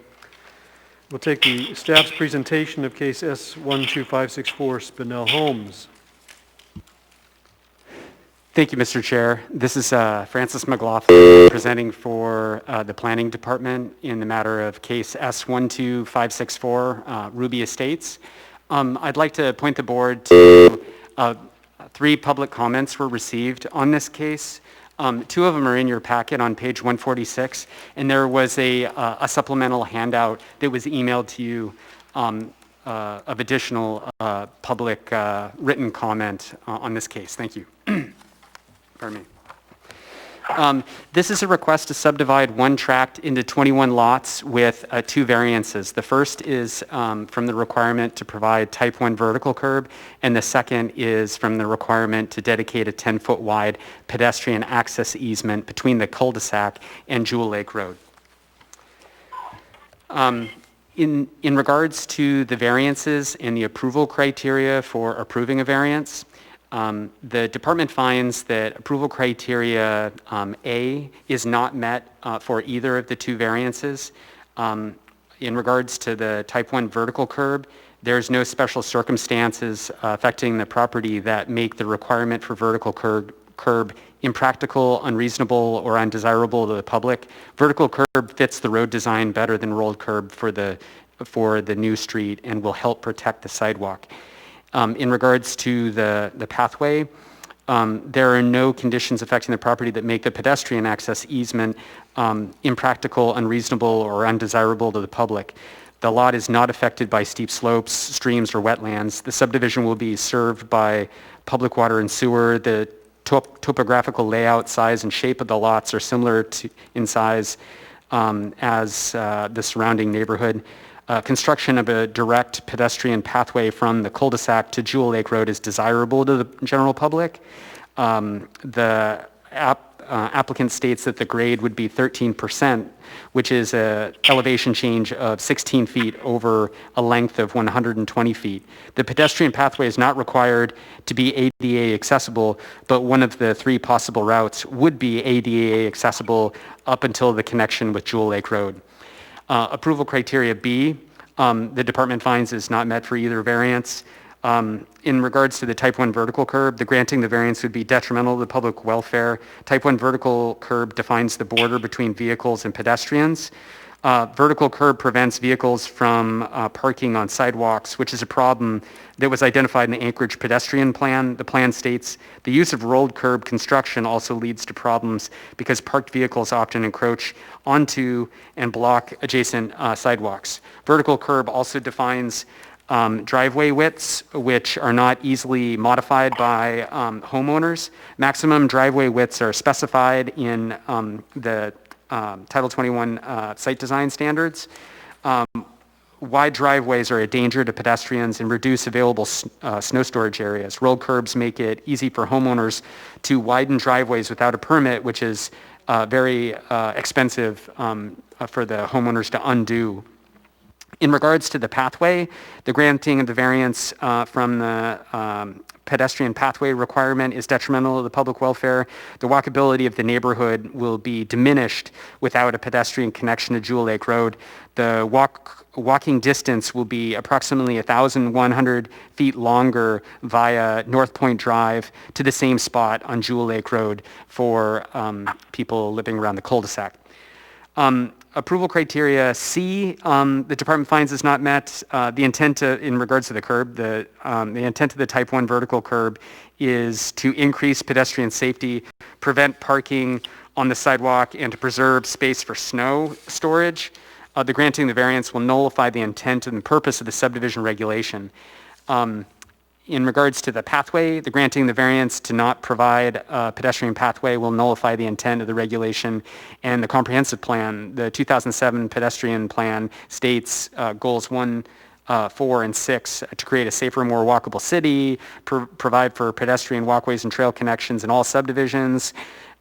take the staff's presentation of case S12564 Spinell Homes. Thank you, Mr. Chair. This is Francis McLaughlin presenting for the Planning Department in the matter of case S12564 Ruby Estates. I'd like to point the board to 3 public comments were received on this case. 2 of them are in your packet on page 146, and there was a supplemental handout that was emailed to you of additional public written comment on this case. Thank you. Pardon me. This is a request to subdivide one tract into 21 lots with 2 variances. The first is from the requirement to provide type 1 vertical curb, and the second is from the requirement to dedicate a 10-foot wide pedestrian access easement between the cul-de-sac and Jewel Lake Road. In regards to the variances and the approval criteria for approving a variance, the department finds that approval criteria A is not met for either of the 2 variances. In regards to the type 1 vertical curb, there's no special circumstances affecting the property that make the requirement for vertical curb impractical, unreasonable, or undesirable to the public. Vertical curb fits the road design better than rolled curb for the new street and will help protect the sidewalk. In regards to the pathway, there are no conditions affecting the property that make the pedestrian access easement impractical, unreasonable, or undesirable to the public. The lot is not affected by steep slopes, streams, or wetlands. The subdivision will be served by public water and sewer. The topographical layout, size, and shape of the lots are similar in size as the surrounding neighborhood. Construction of a direct pedestrian pathway from the cul-de-sac to Jewel Lake Road is desirable to the general public. The applicant states that the grade would be 13%, which is a elevation change of 16 feet over a length of 120 feet. The pedestrian pathway is not required to be ADA accessible, but one of the 3 possible routes would be ADA accessible up until the connection with Jewel Lake Road. Approval criteria B, the department finds is not met for either variance. In regards to the type 1 vertical curb, the granting the variance would be detrimental to the public welfare. Type 1 vertical curb defines the border between vehicles and pedestrians. Vertical curb prevents vehicles from parking on sidewalks, which is a problem that was identified in the Anchorage Pedestrian Plan. The plan states the use of rolled curb construction also leads to problems because parked vehicles often encroach onto and block adjacent sidewalks. Vertical curb also defines driveway widths, which are not easily modified by homeowners. Maximum driveway widths are specified in the Title 21 site design standards. Wide driveways are a danger to pedestrians and reduce available snow storage areas. Rolled curbs make it easy for homeowners to widen driveways without a permit, which is very expensive for the homeowners to undo. In regards to the pathway, the granting of the variance from the pedestrian pathway requirement is detrimental to the public welfare. The walkability of the neighborhood will be diminished without a pedestrian connection to Jewel Lake Road. The walking distance will be approximately 1,100 feet longer via North Point Drive to the same spot on Jewel Lake Road for people living around the cul-de-sac. Approval criteria C, the department finds is not met. The intent in regards to the curb, the intent of the type 1 vertical curb is to increase pedestrian safety, prevent parking on the sidewalk, and to preserve space for snow storage. The granting the variance will nullify the intent and purpose of the subdivision regulation. In regards to the pathway, the granting the variance to not provide a pedestrian pathway will nullify the intent of the regulation and the comprehensive plan. The 2007 pedestrian plan states goals 1, 4, and 6 to create a safer, more walkable city, provide for pedestrian walkways and trail connections in all subdivisions,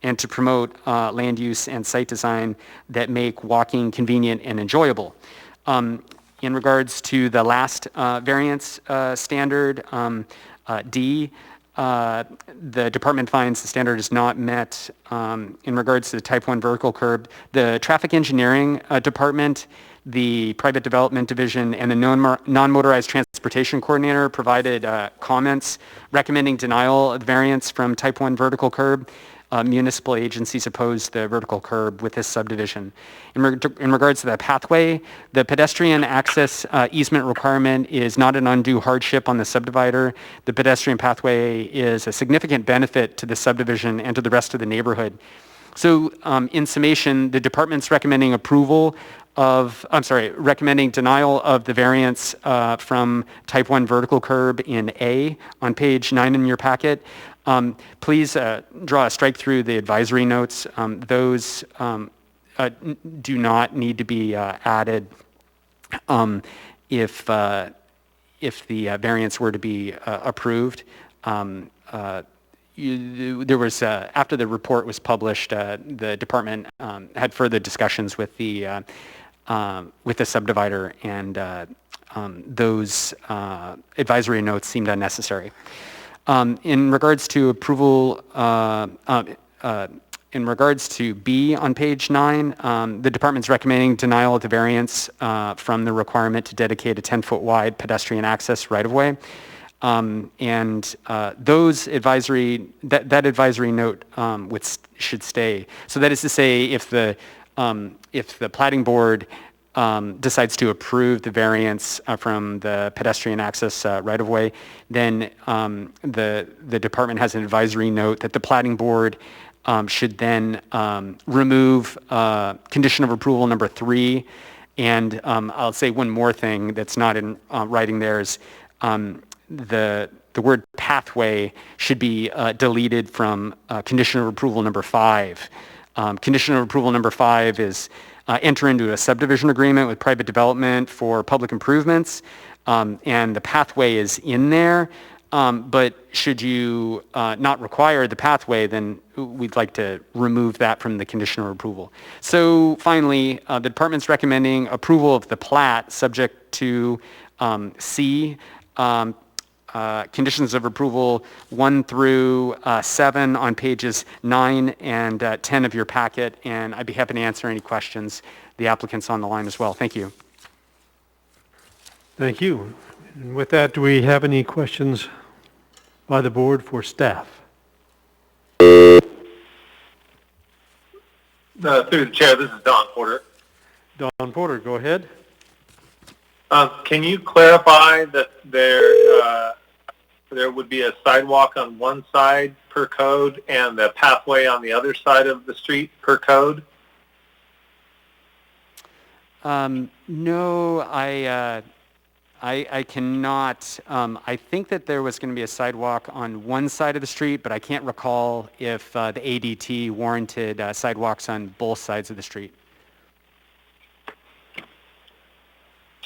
and to promote land use and site design that make walking convenient and enjoyable. In regards to the last variance standard, D, the department finds the standard is not met in regards to the type 1 vertical curb. The traffic engineering department, the private development division, and the non-motorized transportation coordinator provided comments recommending denial of the variance from type 1 vertical curb. Municipal agencies oppose the vertical curb with this subdivision. In regards to the pathway, the pedestrian access easement requirement is not an undue hardship on the subdivider. The pedestrian pathway is a significant benefit to the subdivision and to the rest of the neighborhood. So in summation, the department's recommending recommending denial of the variance from type 1 vertical curb in A on page 9 in your packet. Please draw a strike through the advisory notes. Those do not need to be added if the variance were to be approved. There was after the report was published, the department had further discussions with the subdivider, and those advisory notes seemed unnecessary. In regards to approval, in regards to B on page 9, the department's recommending denial of the variance from the requirement to dedicate a 10-foot wide pedestrian access right-of-way. Those advisory, that advisory note should stay. So that is to say, if the Platting Board decides to approve the variance from the pedestrian access right-of-way, then the department has an advisory note that the Platting Board should then remove condition of approval number 3. And I'll say one more thing that's not in writing there is the word pathway should be deleted from condition of approval number 5. Condition of approval number 5 is enter into a subdivision agreement with private development for public improvements, and the pathway is in there. But should you not require the pathway, then we'd like to remove that from the condition of approval. So finally, the department's recommending approval of the plat subject to C, conditions of approval 1 through 7 on pages 9 and 10 of your packet, and I'd be happy to answer any questions. The applicant's on the line as well. Thank you. Thank you. And with that, do we have any questions by the board for staff? Through the chair, this is Don Porter. Don Porter, go ahead. Can you clarify that there would be a sidewalk on one side per code and the pathway on the other side of the street per code? No, I cannot. I think that there was going to be a sidewalk on one side of the street, but I can't recall if the ADT warranted sidewalks on both sides of the street.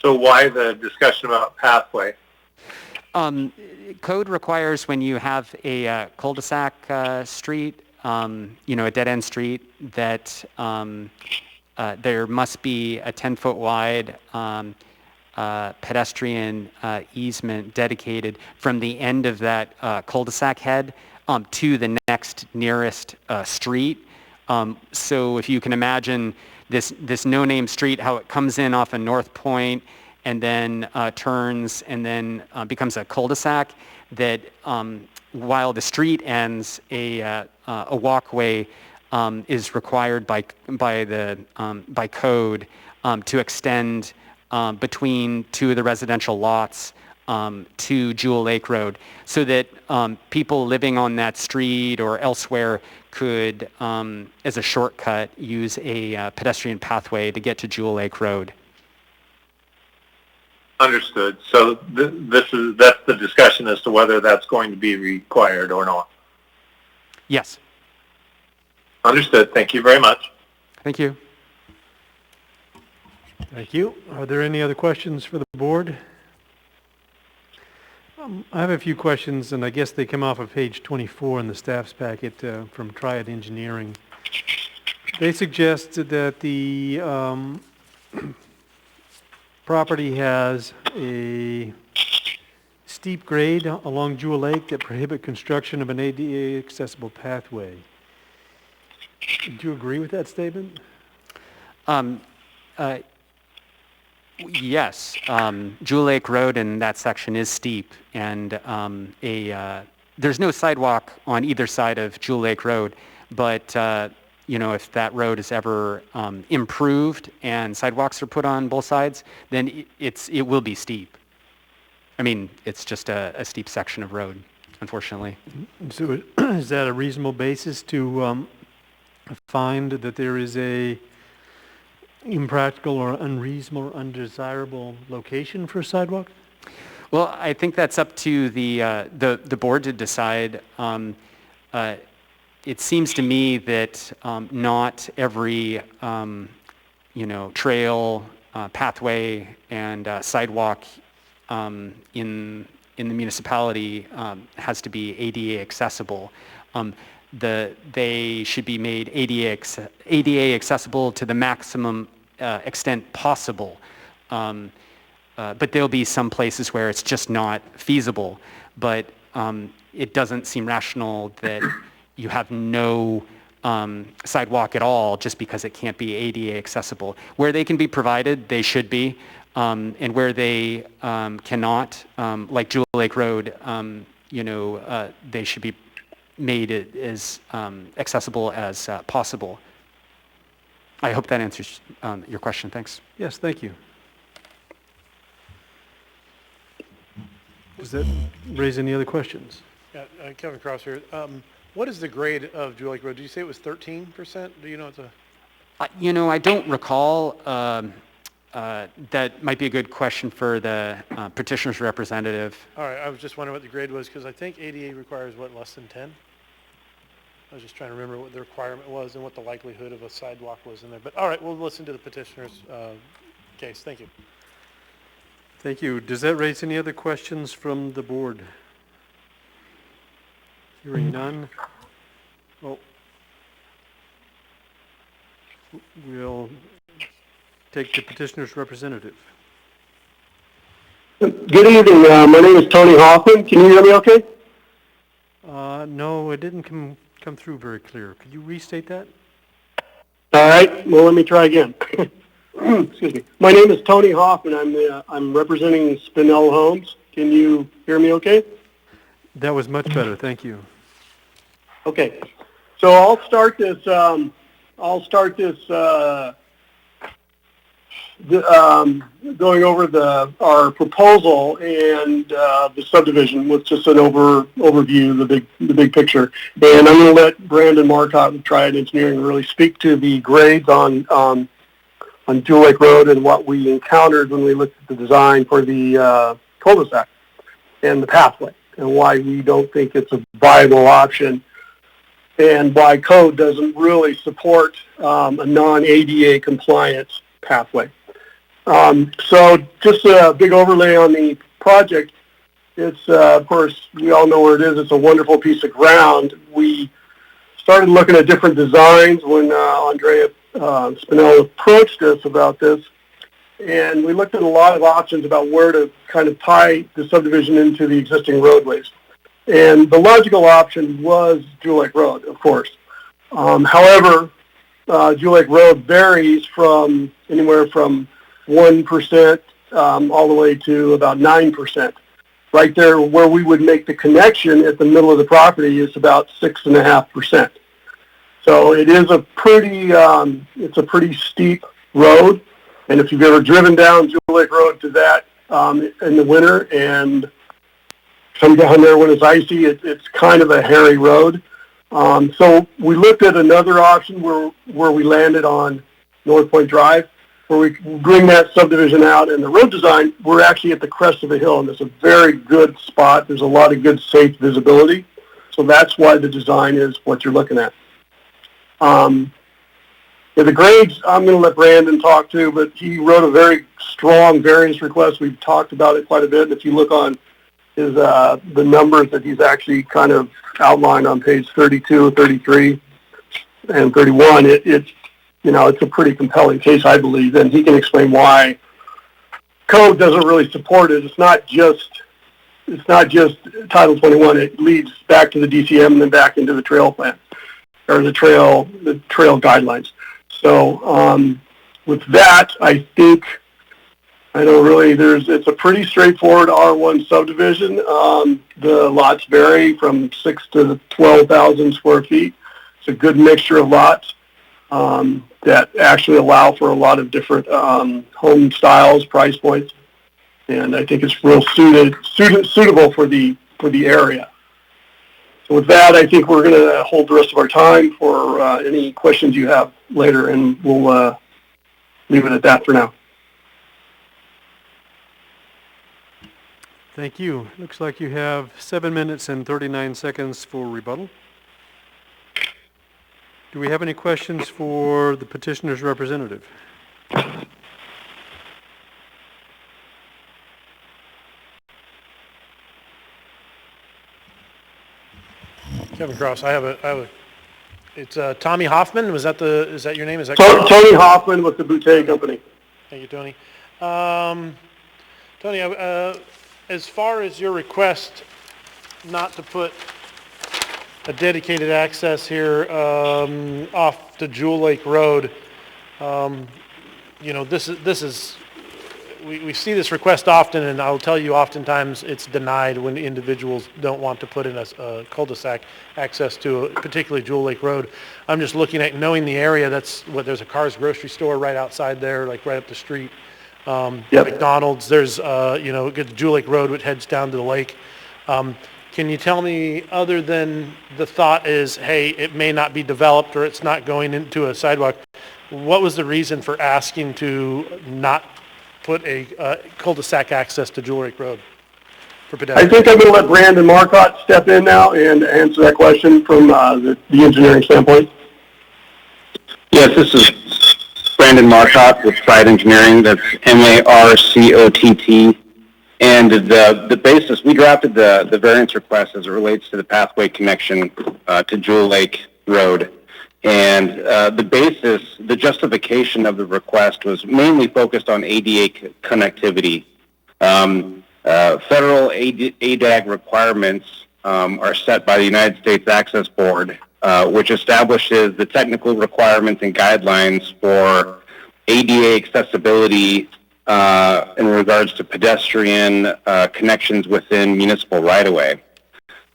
So why the discussion about pathway? Code requires when you have a cul-de-sac street, a dead-end street, that there must be a 10-foot wide pedestrian easement dedicated from the end of that cul-de-sac head to the next nearest street. So if you can imagine this no-name street, how it comes in off of North Point and then turns and then becomes a cul-de-sac, that while the street ends, a walkway is required by code to extend between two of the residential lots to Jewel Lake Road, so that people living on that street or elsewhere could, as a shortcut, use a pedestrian pathway to get to Jewel Lake Road. Understood. So that's the discussion as to whether that's going to be required or not. Yes. Understood. Thank you very much. Thank you. Thank you. Are there any other questions for the board? I have a few questions, and I guess they come off of page 24 in the staff's packet from Triad Engineering. They suggest that the property has a steep grade along Jewel Lake that prohibit construction of an ADA accessible pathway. Do you agree with that statement? Yes, Jewel Lake Road in that section is steep, and there's no sidewalk on either side of Jewel Lake Road, but if that road is ever improved and sidewalks are put on both sides, then it will be steep. I mean, it's just a steep section of road, unfortunately. So is that a reasonable basis to find that there is a impractical or unreasonable or undesirable location for a sidewalk? Well, I think that's up to the board to decide. It seems to me that not every trail, pathway, and sidewalk in the municipality has to be ADA accessible. They should be made ADA accessible to the maximum extent possible. But there'll be some places where it's just not feasible. But it doesn't seem rational that you have no sidewalk at all just because it can't be ADA accessible. Where they can be provided, they should be. And where they cannot, like Jewel Lake Road, they should be made as accessible as possible. I hope that answers your question. Thanks. Yes, thank you. Does that raise any other questions? Yeah, Kevin Cross here. What is the grade of Jewel Lake Road? Did you say it was 13%? Do you know it's a... I don't recall. That might be a good question for the petitioner's representative. All right, I was just wondering what the grade was, because I think ADA requires, less than 10? I was just trying to remember what the requirement was and what the likelihood of a sidewalk was in there. But all right, we'll listen to the petitioner's case. Thank you. Thank you. Does that raise any other questions from the board? Hearing none. Oh. We'll take the petitioner's representative. Good evening. My name is Tony Hoffman. Can you hear me okay? No, it didn't come through very clear. Could you restate that? All right. Well, let me try again. Excuse me. My name is Tony Hoffman. I'm representing Spinell Homes. Can you hear me okay? That was much better. Thank you. Okay. So I'll start this going over our proposal and the subdivision with just an overview, the big picture. And I'm going to let Brandon Marcotte with Triad Engineering really speak to the grades on Jewel Lake Road and what we encountered when we looked at the design for the cul-de-sac and the pathway, and why we don't think it's a viable option, and why code doesn't really support a non-ADA compliance pathway. So just a big overlay on the project. It's, of course, we all know where it is. It's a wonderful piece of ground. We started looking at different designs when Andrea Spinell approached us about this, and we looked at a lot of options about where to kind of tie the subdivision into the existing roadways. And the logical option was Jewel Lake Road, of course. However, Jewel Lake Road varies from anywhere from 1% all the way to about 9%. Right there where we would make the connection at the middle of the property is about 6.5%. So it is a pretty steep road. And if you've ever driven down Jewel Lake Road to that in the winter and come down there when it's icy, it's kind of a hairy road. So we looked at another option where we landed on North Point Drive, where we bring that subdivision out, and the road design, we're actually at the crest of a hill, and it's a very good spot. There's a lot of good safe visibility. So that's why the design is what you're looking at. The grades, I'm going to let Brandon talk to, but he wrote a very strong variance request. We've talked about it quite a bit. If you look on his the numbers that he's actually kind of outlined on page 32, 33, and 31, it's a pretty compelling case, I believe, and he can explain why code doesn't really support it. It's not just Title 21. It leads back to the DCM and then back into the trail plan or the trail guidelines. So with that, I think it's a pretty straightforward R1 subdivision. The lots vary from 6,000 to 12,000 square feet. It's a good mixture of lots that actually allow for a lot of different home styles, price points, and I think it's real suitable for the area. So with that, I think we're going to hold the rest of our time for any questions you have later, and we'll leave it at that for now. Thank you. Looks like you have 7 minutes and 39 seconds for rebuttal. Do we have any questions for the petitioner's representative? Kevin Cross, it's Tommy Hoffman. Is that your name? Is that Tony Hoffman with the Boutte Company. Thank you, Tony. Tony, as far as your request not to put a dedicated access here off the Jewel Lake Road, we see this request often, and I'll tell you, oftentimes it's denied when individuals don't want to put in a cul-de-sac access to particularly Jewel Lake Road. I'm just looking at knowing the area. There's a Carr's grocery store right outside there, like right up the street. Yep. McDonald's. There's Jewel Lake Road, which heads down to the lake. Can you tell me, other than the thought is, hey, it may not be developed or it's not going into a sidewalk, what was the reason for asking to not put a cul-de-sac access to Jewel Lake Road for pedestrians? I think I'm going to let Brandon Marcotte step in now and answer that question from the engineering standpoint. Yes, this is Brandon Marcotte with Triad Engineering. That's Marcott. And the basis, we drafted the variance request as it relates to the pathway connection to Jewel Lake Road. And the basis, the justification of the request was mainly focused on ADA connectivity. Federal ADAG requirements are set by the United States Access Board, which establishes the technical requirements and guidelines for ADA accessibility in regards to pedestrian connections within municipal right-of-way.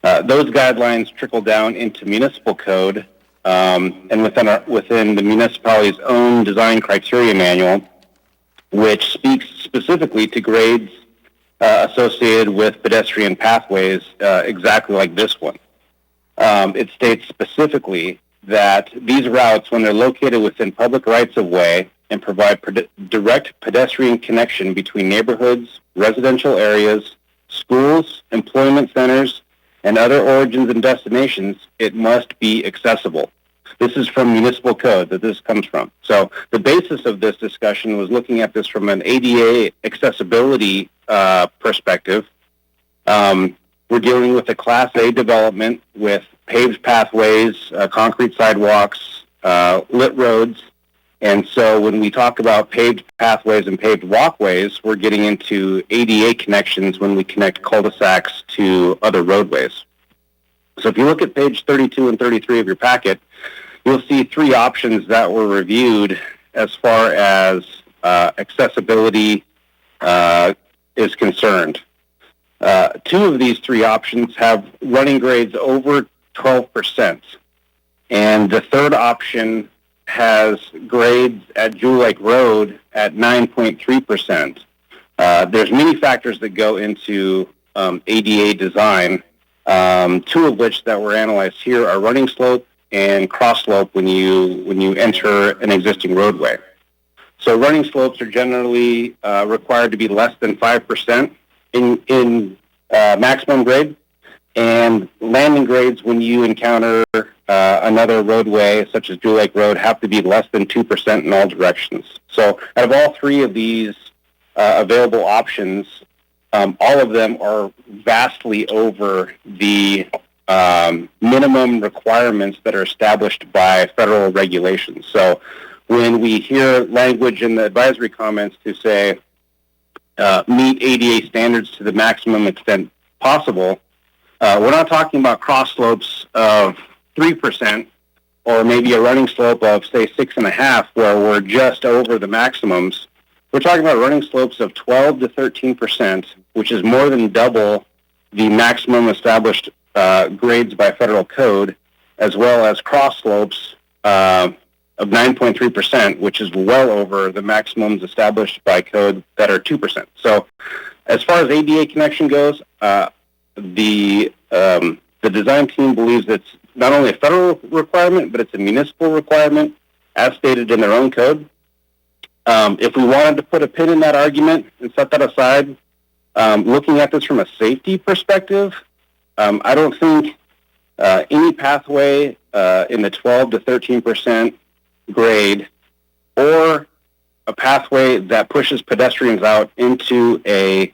Those guidelines trickle down into municipal code and within the municipality's own design criteria manual, which speaks specifically to grades associated with pedestrian pathways exactly like this one. It states specifically that these routes, when they're located within public rights-of-way and provide direct pedestrian connection between neighborhoods, residential areas, schools, employment centers, and other origins and destinations, it must be accessible. This is from municipal code that this comes from. So the basis of this discussion was looking at this from an ADA accessibility perspective. We're dealing with a Class A development with paved pathways, concrete sidewalks, lit roads. And so when we talk about paved pathways and paved walkways, we're getting into ADA connections when we connect cul-de-sacs to other roadways. So if you look at page 32 and 33 of your packet, you'll see three options that were reviewed as far as accessibility is concerned. Two of these three options have running grades over 12%. And the third option has grades at Jewel Lake Road at 9.3%. There's many factors that go into ADA design, two of which that were analyzed here are running slope and cross slope when you enter an existing roadway. So running slopes are generally required to be less than 5% in maximum grade, and landing grades when you encounter another roadway, such as Jewel Lake Road, have to be less than 2% in all directions. So out of all three of these available options, all of them are vastly over the minimum requirements that are established by federal regulations. So when we hear language in the advisory comments to say meet ADA standards to the maximum extent possible, we're not talking about cross slopes of 3% or maybe a running slope of, say, 6.5%, where we're just over the maximums. We're talking about running slopes of 12 to 13%, which is more than double the maximum established grades by federal code, as well as cross slopes of 9.3%, which is well over the maximums established by code that are 2%. So as far as ADA connection goes, the design team believes it's not only a federal requirement, but it's a municipal requirement as stated in their own code. If we wanted to put a pin in that argument and set that aside, looking at this from a safety perspective, I don't think any pathway in the 12 to 13% grade or a pathway that pushes pedestrians out into a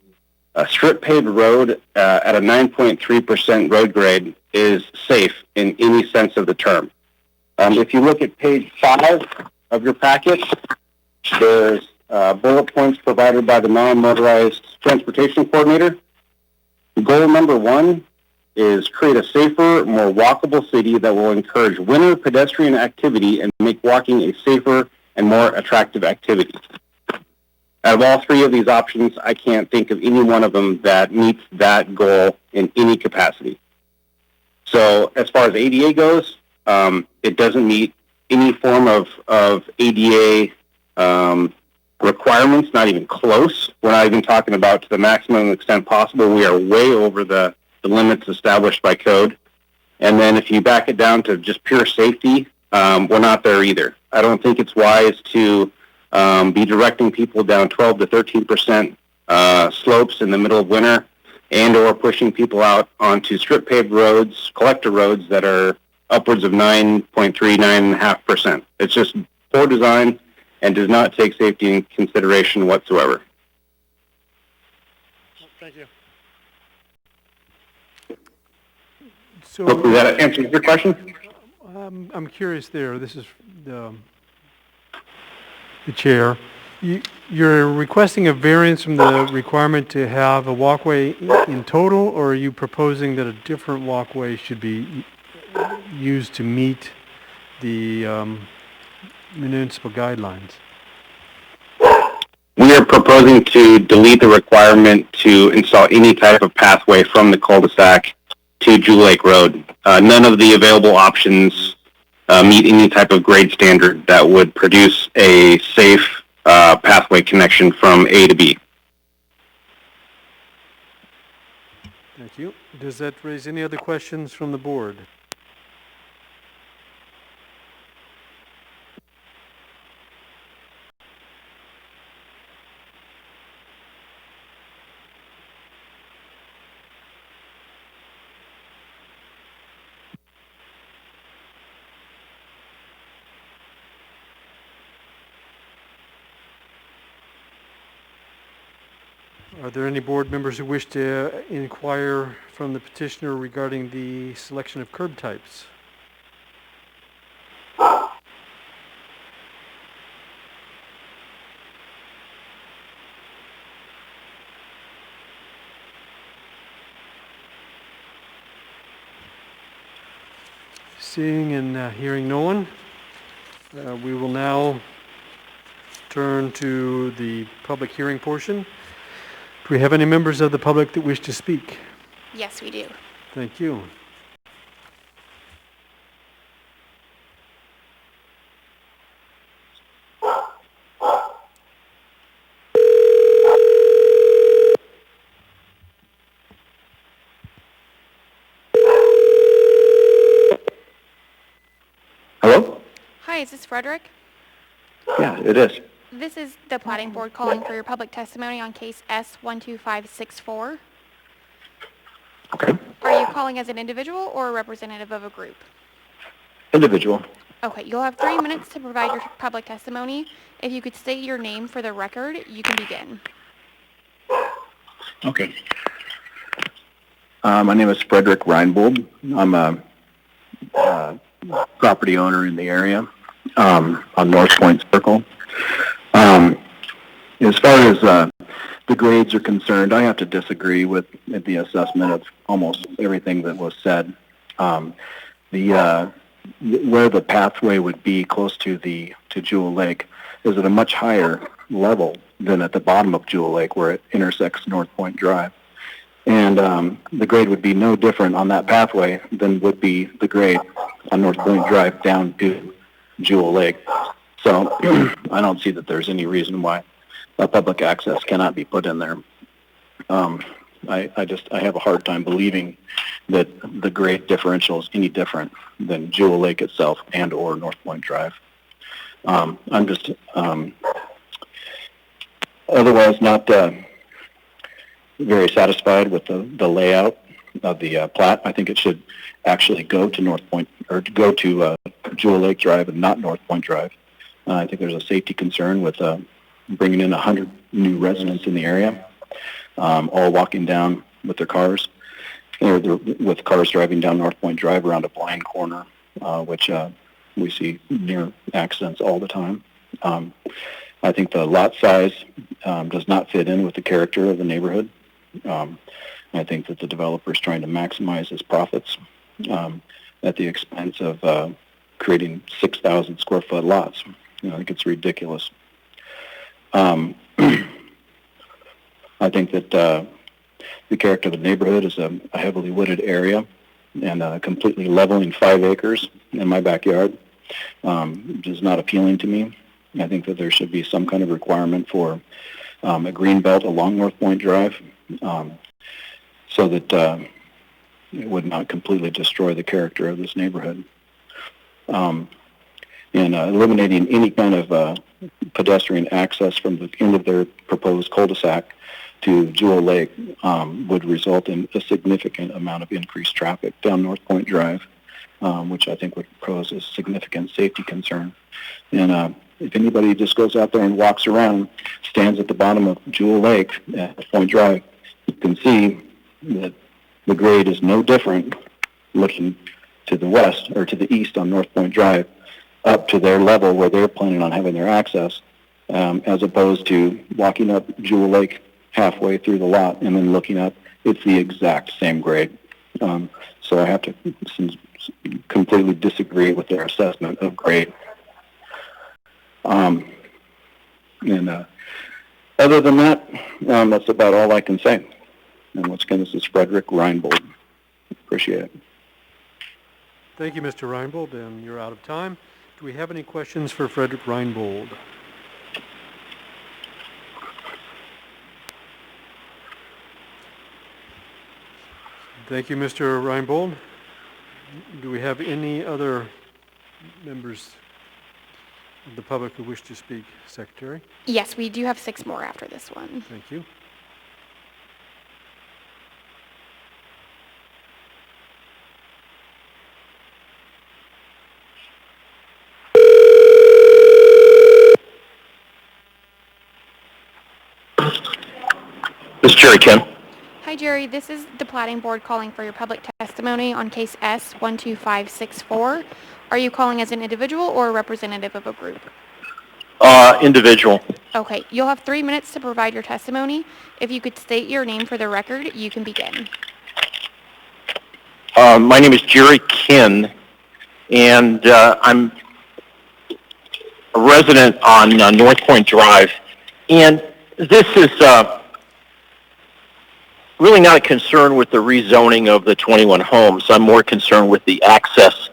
strip paved road at a 9.3% road grade is safe in any sense of the term. If you look at page 5 of your packet, there's bullet points provided by the non-motorized transportation coordinator. Goal number 1 is create a safer, more walkable city that will encourage winter pedestrian activity and make walking a safer and more attractive activity. Out of all three of these options, I can't think of any one of them that meets that goal in any capacity. So as far as ADA goes, it doesn't meet any form of ADA requirements, not even close. We're not even talking about to the maximum extent possible. We are way over the limits established by code. And then if you back it down to just pure safety, we're not there either. I don't think it's wise to be directing people down 12 to 13% slopes in the middle of winter and or pushing people out onto strip paved roads, collector roads that are upwards of 9.3, 9.5%. It's just poor design and does not take safety in consideration whatsoever. Thank you. So, Hopefully that answers your question. I'm curious there. This is the chair. You're requesting a variance from the requirement to have a walkway in total, or are you proposing that a different walkway should be used to meet the municipal guidelines? We are proposing to delete the requirement to install any type of pathway from the cul-de-sac to Jewel Lake Road. None of the available options meet any type of grade standard that would produce a safe pathway connection from A to B. Thank you. Does that raise any other questions from the board? Are there any board members who wish to inquire from the petitioner regarding the selection of curb types? Seeing and hearing no one, we will now turn to the public hearing portion. Do we have any members of the public that wish to speak? Yes, we do. Thank you. Hello? Hi, is this Frederick? Yeah, it is. This is the Platting Board calling for your public testimony on case S12564. Okay. Are you calling as an individual or a representative of a group? Individual. Okay, you'll have 3 minutes to provide your public testimony. If you could state your name for the record, you can begin. Okay. My name is Frederick Reinbold. I'm a property owner in the area on North Point Circle. As far as the grades are concerned, I have to disagree with the assessment of almost everything that was said. Where the pathway would be close to Jewel Lake is at a much higher level than at the bottom of Jewel Lake where it intersects North Point Drive. And the grade would be no different on that pathway than would be the grade on North Point Drive down to Jewel Lake. So I don't see that there's any reason why a public access cannot be put in there. I have a hard time believing that the grade differential is any different than Jewel Lake itself and or North Point Drive. I'm just otherwise not very satisfied with the layout of the plat. I think it should actually go to North Point or go to Jewel Lake Drive and not North Point Drive. I think there's a safety concern with bringing in 100 new residents in the area, all walking down with their cars, or with cars driving down North Point Drive around a blind corner, which we see near accidents all the time. I think the lot size does not fit in with the character of the neighborhood. I think that the developer is trying to maximize his profits at the expense of creating 6,000 square foot lots. I think it's ridiculous. I think that the character of the neighborhood is a heavily wooded area, and completely leveling 5 acres in my backyard is not appealing to me. I think that there should be some kind of requirement for a green belt along North Point Drive so that it would not completely destroy the character of this neighborhood. And eliminating any kind of pedestrian access from the end of their proposed cul-de-sac to Jewel Lake would result in a significant amount of increased traffic down North Point Drive, which I think would pose a significant safety concern. And if anybody just goes out there and walks around, stands at the bottom of Jewel Lake at Point Drive, you can see that the grade is no different looking to the west or to the east on North Point Drive up to their level where they're planning on having their access, as opposed to walking up Jewel Lake halfway through the lot and then looking up. It's the exact same grade. So I have to completely disagree with their assessment of grade. Other than that, that's about all I can say. And once again, this is Frederick Reinbold. Appreciate it. Thank you, Mr. Reinbold, and you're out of time. Do we have any questions for Frederick Reinbold? Thank you, Mr. Reinbold. Do we have any other members of the public who wish to speak, Secretary? Yes, we do have 6 more after this one. Thank you. This is Jerry Kim. Hi, Jerry. This is the Platting Board calling for your public testimony on case S12564. Are you calling as an individual or a representative of a group? Individual. Okay. You'll have 3 minutes to provide your testimony. If you could state your name for the record, you can begin. My name is Jerry Kin, and I'm a resident on North Point Drive. And this is really not a concern with the rezoning of the 21 homes. I'm more concerned with the access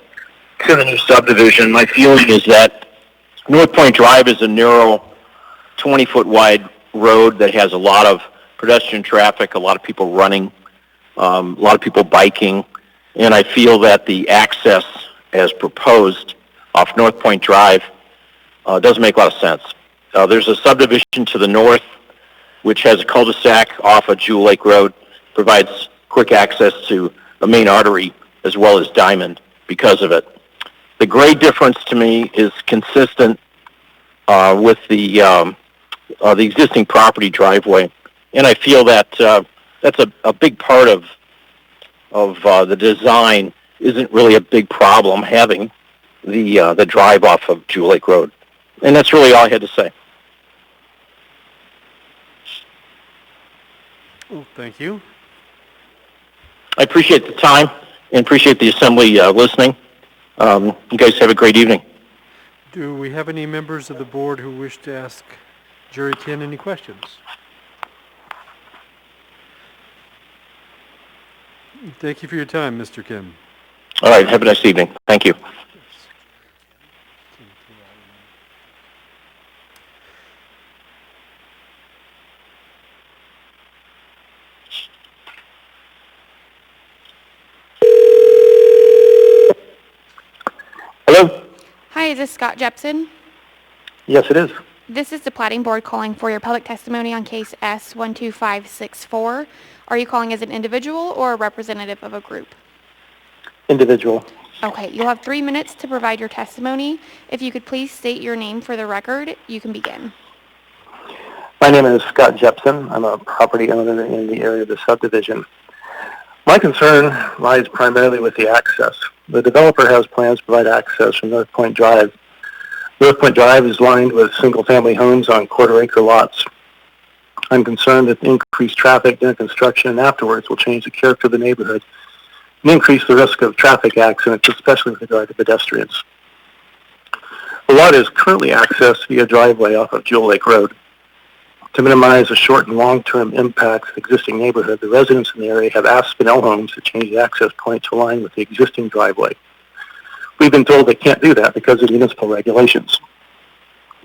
to the new subdivision. My feeling is that North Point Drive is a narrow 20-foot wide road that has a lot of pedestrian traffic, a lot of people running, a lot of people biking, and I feel that the access as proposed off North Point Drive doesn't make a lot of sense. There's a subdivision to the north which has a cul-de-sac off of Jewel Lake Road, provides quick access to a main artery as well as Diamond because of it. The grade difference to me is consistent with the existing property driveway, and I feel that that's a big part of the design. Isn't really a big problem having the drive off of Jewel Lake Road, and that's really all I had to say. Oh, thank you. I appreciate the time and appreciate the assembly listening. You guys have a great evening. Do we have any members of the board who wish to ask Jerry Kin any questions? Thank you for your time, Mr. Kim. All right, have a nice evening. Thank you. Hello? Hi, is this Scott Jepson? Yes, it is. This is the Platting Board calling for your public testimony on case S12564. Are you calling as an individual or a representative of a group? Individual. Okay, you'll have 3 minutes to provide your testimony. If you could please state your name for the record, you can begin. My name is Scott Jepson. I'm a property owner in the area of the subdivision. My concern lies primarily with the access. The developer has plans to provide access from North Point Drive. North Point Drive is lined with single-family homes on quarter-acre lots. I'm concerned that increased traffic during construction and afterwards will change the character of the neighborhood and increase the risk of traffic accidents, especially with regard to pedestrians. The lot is currently accessed via driveway off of Jewel Lake Road. To minimize the short and long-term impacts of the existing neighborhood, the residents in the area have asked Spinell Homes to change the access point to align with the existing driveway. We've been told they can't do that because of municipal regulations.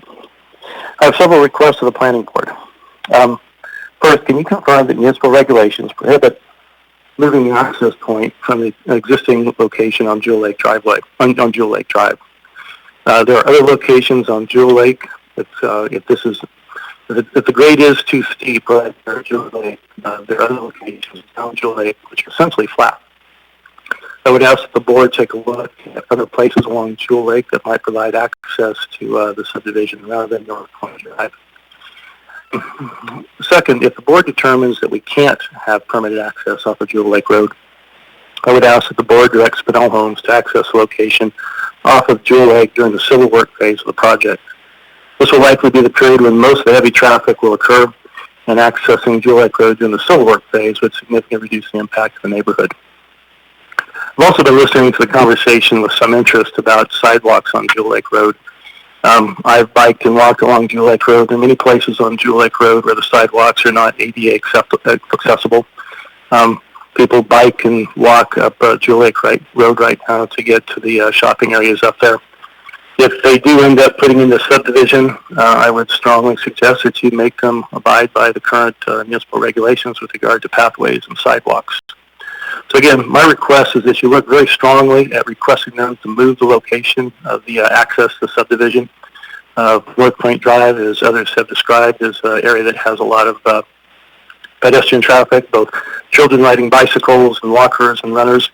I have several requests to the Planning Board. First, can you confirm that municipal regulations prohibit moving the access point from the existing location on Jewel Lake Driveway, on Jewel Lake Drive? There are other locations on Jewel Lake. If the grade is too steep, right there at Jewel Lake, there are other locations down Jewel Lake which are essentially flat. I would ask that the board take a look at other places along Jewel Lake that might provide access to the subdivision rather than North Point Drive. Second, if the board determines that we can't have permitted access off of Jewel Lake Road, I would ask that the board directs Pinell Homes to access the location off of Jewel Lake during the civil work phase of the project. This will likely be the period when most of the heavy traffic will occur, and accessing Jewel Lake Road during the civil work phase would significantly reduce the impact of the neighborhood. I've also been listening to the conversation with some interest about sidewalks on Jewel Lake Road. I've biked and walked along Jewel Lake Road. There are many places on Jewel Lake Road where the sidewalks are not ADA accessible. People bike and walk up Jewel Lake Road right now to get to the shopping areas up there. If they do end up putting in the subdivision, I would strongly suggest that you make them abide by the current municipal regulations with regard to pathways and sidewalks. So again, my request is that you look very strongly at requesting them to move the location of the access to the subdivision. North Point Drive, as others have described, is an area that has a lot of pedestrian traffic, both children riding bicycles and walkers and runners.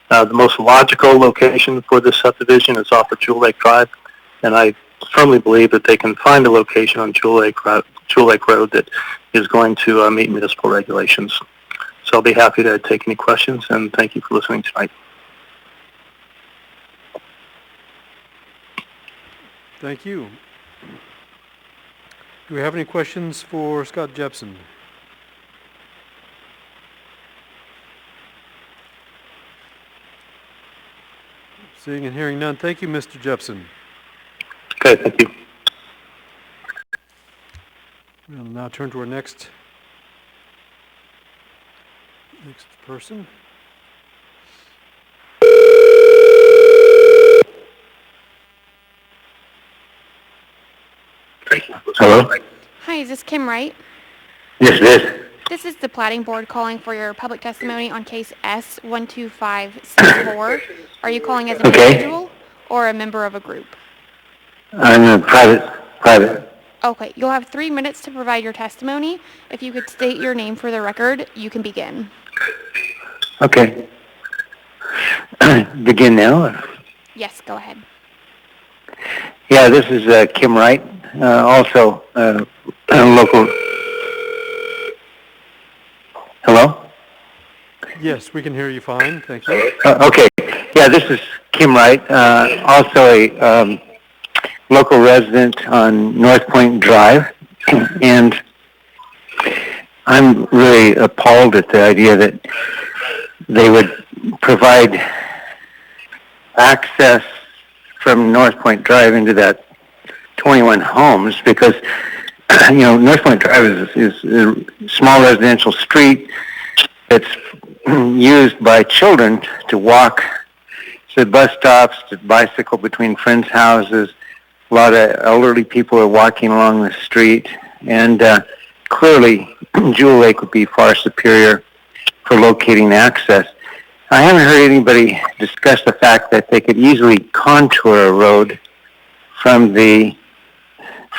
The most logical location for this subdivision is off of Jewel Lake Drive, and I firmly believe that they can find a location on Jewel Lake Road that is going to meet municipal regulations. So I'll be happy to take any questions, and thank you for listening tonight. Thank you. Do we have any questions for Scott Jepson? Seeing and hearing none. Thank you, Mr. Jepson. Okay, thank you. We'll now turn to our next person. Hello? Hi, is this Kim Wright? Yes, it is. This is the Platting Board calling for your public testimony on case S12564. Are you calling as an individual or a member of a group? I'm a private. Okay, you'll have 3 minutes to provide your testimony. If you could state your name for the record, you can begin. Okay. Begin now? Or? Yes, go ahead. Yeah, this is Kim Wright, also a local... Hello? Yes, we can hear you fine. Thank you. Okay. Yeah, this is Kim Wright, also a local resident on North Point Drive, and I'm really appalled at the idea that they would provide access from North Point Drive into that 21 homes, because North Point Drive is a small residential street that's used by children to walk to bus stops, to bicycle between friends' houses. A lot of elderly people are walking along the street, and clearly Jewel Lake would be far superior for locating access. I haven't heard anybody discuss the fact that they could easily contour a road from the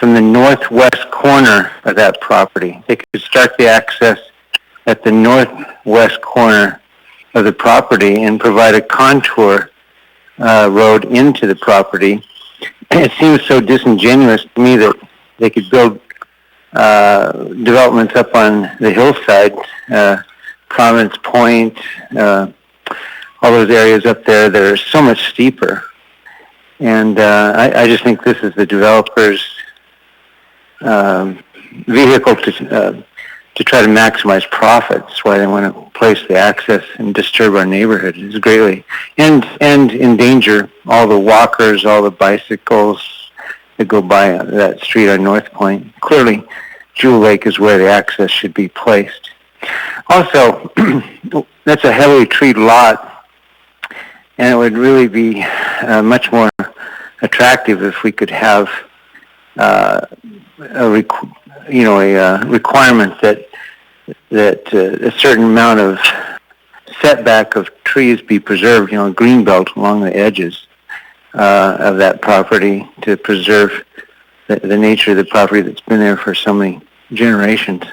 northwest corner of that property. They could start the access at the northwest corner of the property and provide a contour road into the property. It seems so disingenuous to me that they could build developments up on the hillside, Providence Point, all those areas up there that are so much steeper. And I just think this is the developer's vehicle to try to maximize profits, why they want to place the access and disturb our neighborhood is greatly, and endanger all the walkers, all the bicycles that go by that street on North Point. Clearly, Jewel Lake is where the access should be placed. Also, that's a heavily treed lot, and it would really be much more attractive if we could have a requirement that a certain amount of setback of trees be preserved, green belt along the edges of that property to preserve the nature of the property that's been there for so many generations.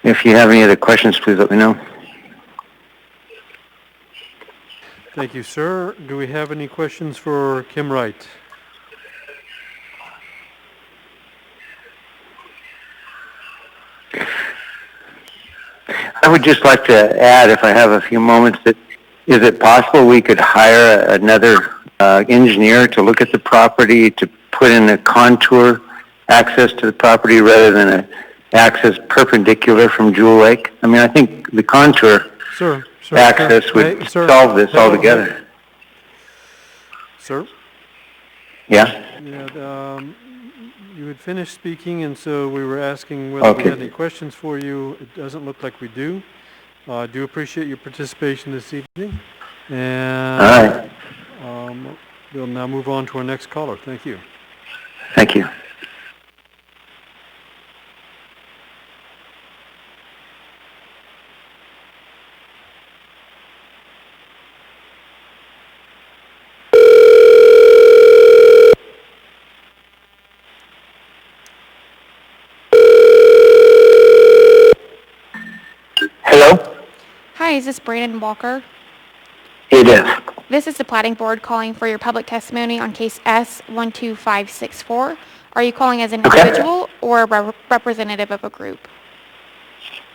If you have any other questions, please let me know. Thank you, sir. Do we have any questions for Kim Wright? I would just like to add, if I have a few moments, that is it possible we could hire another engineer to look at the property, to put in a contour access to the property rather than an access perpendicular from Jewel Lake? I mean, I think the contour access would solve this altogether. Sir? Yeah? Yeah, you had finished speaking, and so we were asking whether we had any questions for you. It doesn't look like we do. I do appreciate your participation this evening. And we'll now move on to our next caller. Thank you. Thank you. Hello? Hi, is this Brandon Walker? It is. This is the Platting Board calling for your public testimony on case S12564. Are you calling as an individual or a representative of a group?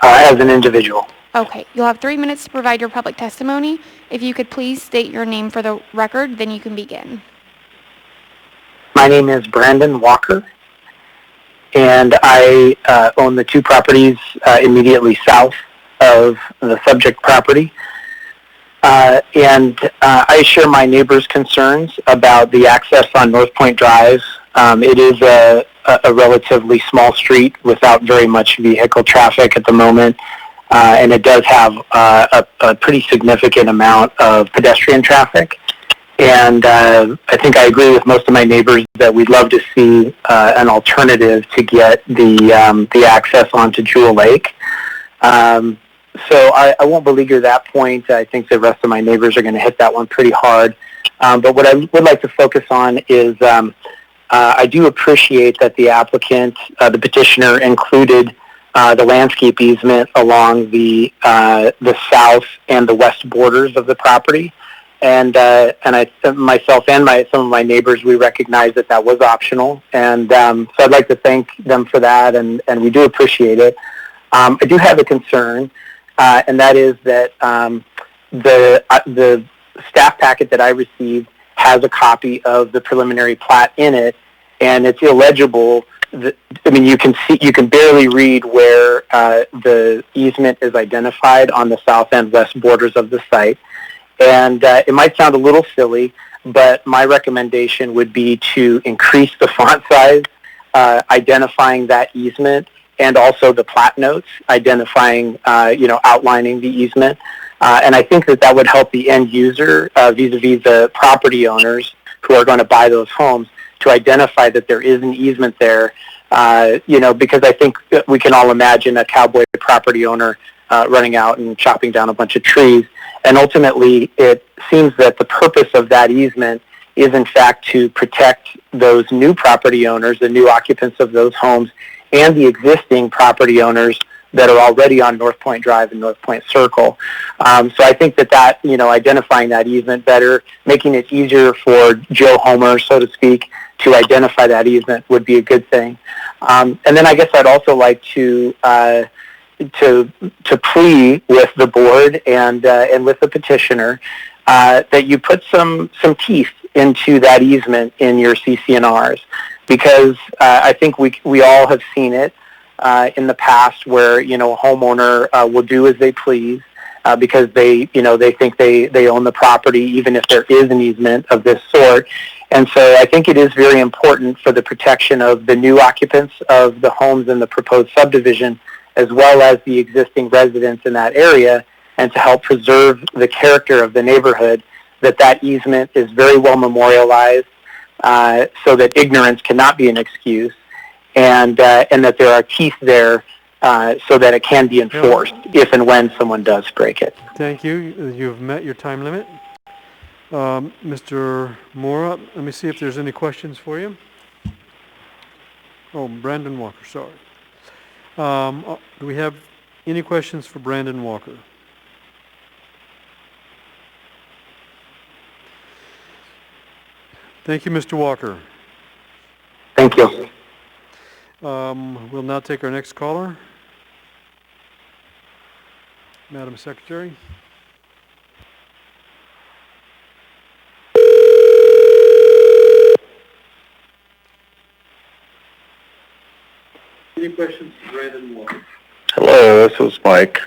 As an individual. Okay, you'll have 3 minutes to provide your public testimony. If you could please state your name for the record, then you can begin. My name is Brandon Walker, and I own the two properties immediately south of the subject property. And I share my neighbors' concerns about the access on North Point Drive. It is a relatively small street without very much vehicle traffic at the moment, and it does have a pretty significant amount of pedestrian traffic. And I think I agree with most of my neighbors that we'd love to see an alternative to get the access onto Jewel Lake. So I won't beleaguer that point. I think the rest of my neighbors are going to hit that one pretty hard. But what I would like to focus on is I do appreciate that the applicant, the petitioner, included the landscape easement along the south and the west borders of the property. And myself and some of my neighbors, we recognize that that was optional. And so I'd like to thank them for that, and we do appreciate it. I do have a concern, and that is that the staff packet that I received has a copy of the preliminary plat in it, and it's illegible. I mean, you can barely read where the easement is identified on the south and west borders of the site. And it might sound a little silly, but my recommendation would be to increase the font size, identifying that easement, and also the plat notes, identifying, outlining the easement. And I think that would help the end user vis-a-vis the property owners who are going to buy those homes to identify that there is an easement there, because I think we can all imagine a cowboy property owner running out and chopping down a bunch of trees. And ultimately, it seems that the purpose of that easement is, in fact, to protect those new property owners, the new occupants of those homes, and the existing property owners that are already on North Point Drive and North Point Circle. So I think that identifying that easement better, making it easier for Joe Homer, so to speak, to identify that easement would be a good thing. And then I guess I'd also like to plea with the board and with the petitioner that you put some teeth into that easement in your CC&Rs, because I think we all have seen it in the past where a homeowner will do as they please because they think they own the property even if there is an easement of this sort. And so I think it is very important for the protection of the new occupants of the homes in the proposed subdivision, as well as the existing residents in that area, and to help preserve the character of the neighborhood, that easement is very well memorialized so that ignorance cannot be an excuse, and that there are teeth there so that it can be enforced if and when someone does break it. Thank you. You've met your time limit. Mr. Mora, let me see if there's any questions for you. Oh, Brandon Walker, sorry. Do we have any questions for Brandon Walker? Thank you, Mr. Walker. Thank you. We'll now take our next caller. Madam Secretary? Any questions, Brandon Walker? Hello, this is Mike.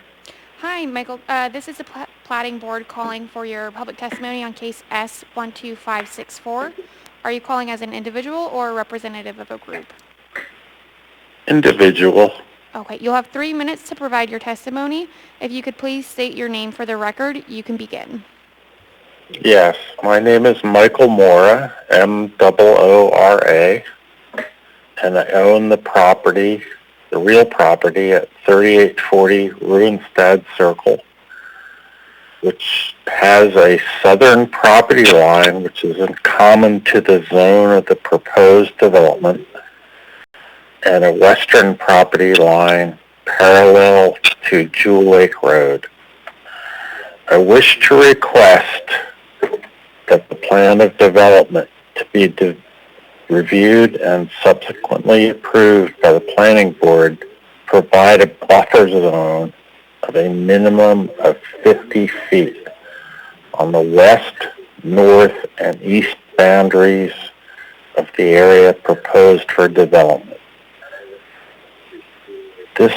Hi, Michael. This is the Platting Board calling for your public testimony on case S12564. Are you calling as an individual or a representative of a group? Individual. Okay, you'll have 3 minutes to provide your testimony. If you could please state your name for the record, you can begin. Yes, my name is Michael Mora, M-O-O-R-A, and I own the property, the real property at 3840 Ruinstead Circle, which has a southern property line which is in common to the zone of the proposed development, and a western property line parallel to Jewel Lake Road. I wish to request that the plan of development to be reviewed and subsequently approved by the Planning Board provide a buffer zone of a minimum of 50 feet on the west, north, and east boundaries of the area proposed for development. This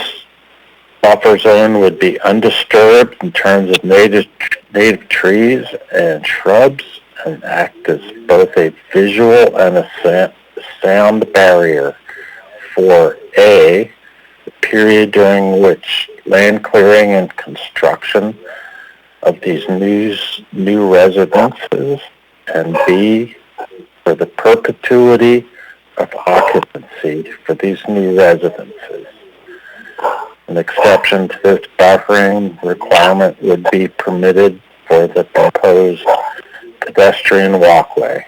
buffer zone would be undisturbed in terms of native trees and shrubs and act as both a visual and a sound barrier for A, the period during which land clearing and construction of these new residences, and B, for the perpetuity of occupancy for these new residences. An exception to this buffering requirement would be permitted for the proposed pedestrian walkway.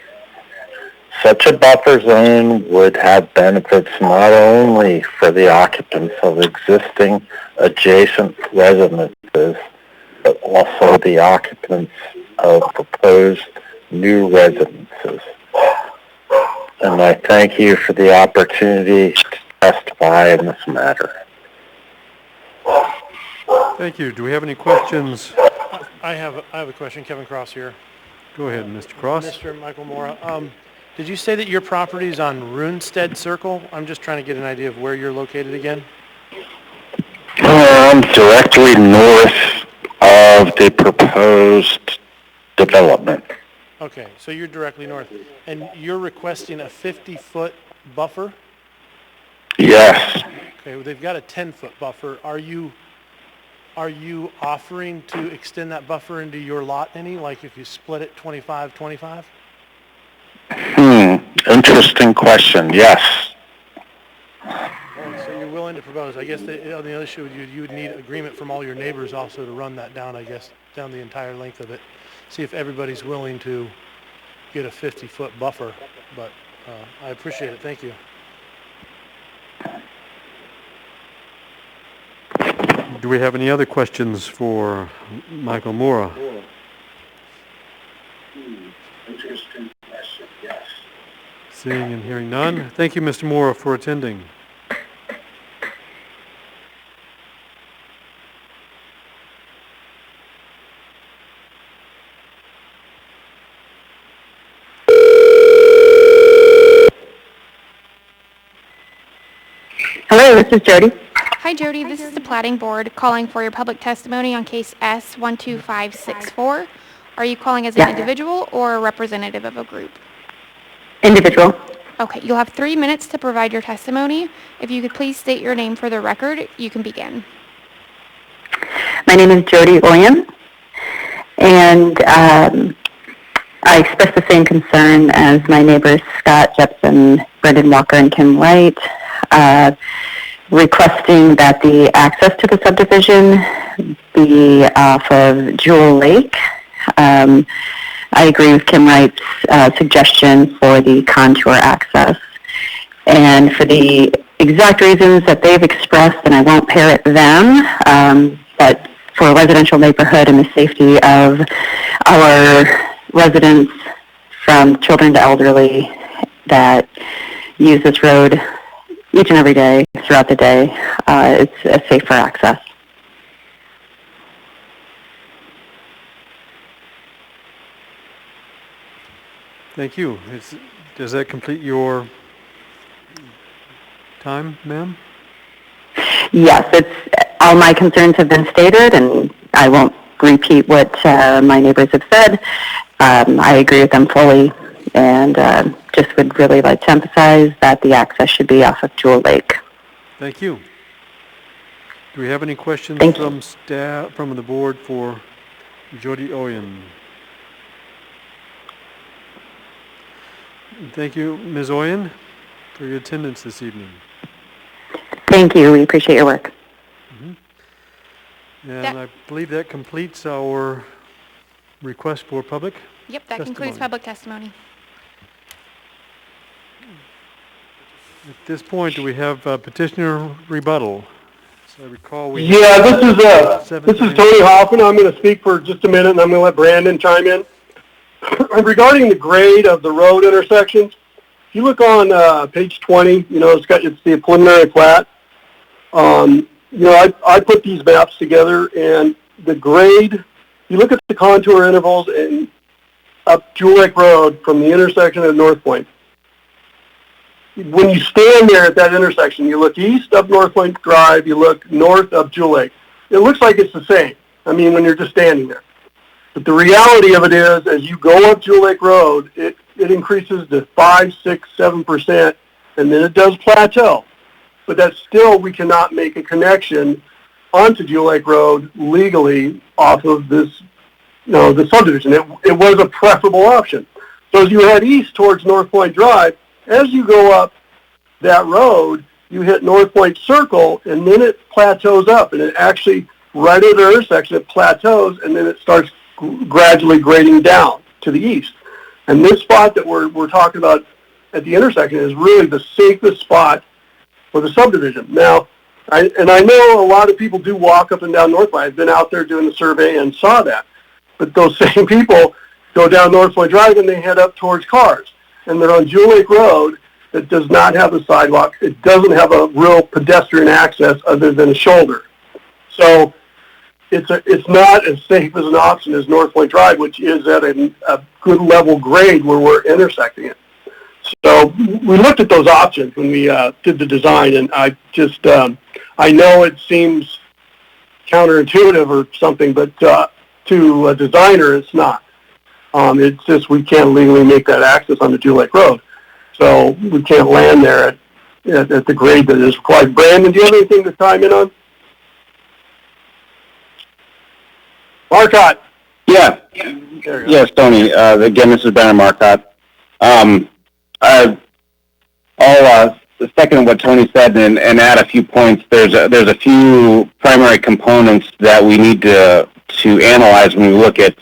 Such a buffer zone would have benefits not only for the occupants of existing adjacent residences, but also the occupants of proposed new residences. And I thank you for the opportunity to testify in this matter. Thank you. Do we have any questions? I have a question. Kevin Cross here. Go ahead, Mr. Cross. Mr. Michael Mora. Did you say that your property is on Ruinstead Circle? I'm just trying to get an idea of where you're located again. I'm directly north of the proposed development. Okay, so you're directly north. And you're requesting a 50-foot buffer? Yes. Okay, well, they've got a 10-foot buffer. Are you offering to extend that buffer into your lot any? Like if you split it 25-25? Interesting question. Yes. So you're willing to propose. I guess the other issue, you would need agreement from all your neighbors also to run that down, I guess, down the entire length of it. See if everybody's willing to get a 50-foot buffer. But I appreciate it. Thank you. Do we have any other questions for Michael Mora? Interesting question, yes. Seeing and hearing none. Thank you, Mr. Mora, for attending. Hello, this is Jody. Hi, Jody. This is the Platting Board calling for your public testimony on case S12564. Are you calling as an individual or a representative of a group? Individual. Okay, you'll have 3 minutes to provide your testimony. If you could please state your name for the record, you can begin. My name is Jody Williams, and I express the same concern as my neighbors Scott Jepson, Brendan Walker, and Kim Wright, requesting that the access to the subdivision be off of Jewel Lake. I agree with Kim Wright's suggestion for the contour access. And for the exact reasons that they've expressed, and I won't parrot them, but for a residential neighborhood and the safety of our residents, from children to elderly, that use this road each and every day throughout the day, it's a safer access. Thank you. Does that complete your time, ma'am? Yes, all my concerns have been stated, and I won't repeat what my neighbors have said. I agree with them fully, and just would really like to emphasize that the access should be off of Jewel Lake. Thank you. Do we have any questions from staff, from the board for Jody Oyen? Thank you, Ms. Oyen, for your attendance this evening. Thank you. We appreciate your work. And I believe that completes our request for public Yep, that concludes public testimony. At this point, do we have petitioner rebuttal? So I recall we Yeah, this is Tony Hoffman. I'm going to speak for just a minute, and I'm going to let Brandon chime in. Regarding the grade of the road intersections, if you look on page 20, it's the preliminary plat. I put these maps together, and the grade, you look at the contour intervals and up Jewel Lake Road from the intersection of North Point. When you stand there at that intersection, you look east up North Point Drive, you look north up Jewel Lake. It looks like it's the same. I mean, when you're just standing there. But the reality of it is, as you go up Jewel Lake Road, it increases to 5, 6, 7%, and then it does plateau. But that's still, we cannot make a connection onto Jewel Lake Road legally off of this, the subdivision. It was a preferable option. So as you head east towards North Point Drive, as you go up that road, you hit North Point Circle, and then it plateaus up, and it actually, right at the intersection, it plateaus, and then it starts gradually grading down to the east. And this spot that we're talking about at the intersection is really the safest spot for the subdivision. Now, I know a lot of people do walk up and down North Point. I've been out there doing the survey and saw that. But those same people go down North Point Drive and they head up towards Cars. And they're on Jewel Lake Road that does not have a sidewalk. It doesn't have a real pedestrian access other than a shoulder. So it's not as safe as an option as North Point Drive, which is at a good level grade where we're intersecting it. So we looked at those options when we did the design, and I know it seems counterintuitive or something, but to a designer, it's not. It's just we can't legally make that access on the Jewel Lake Road. So we can't land there at the grade that is required. Brandon, do you have anything to chime in on? Marcotte. Yeah. Yes, Tony. Again, this is Brandon Marcotte. I'll second what Tony said and add a few points. There's a few primary components that we need to analyze when we look at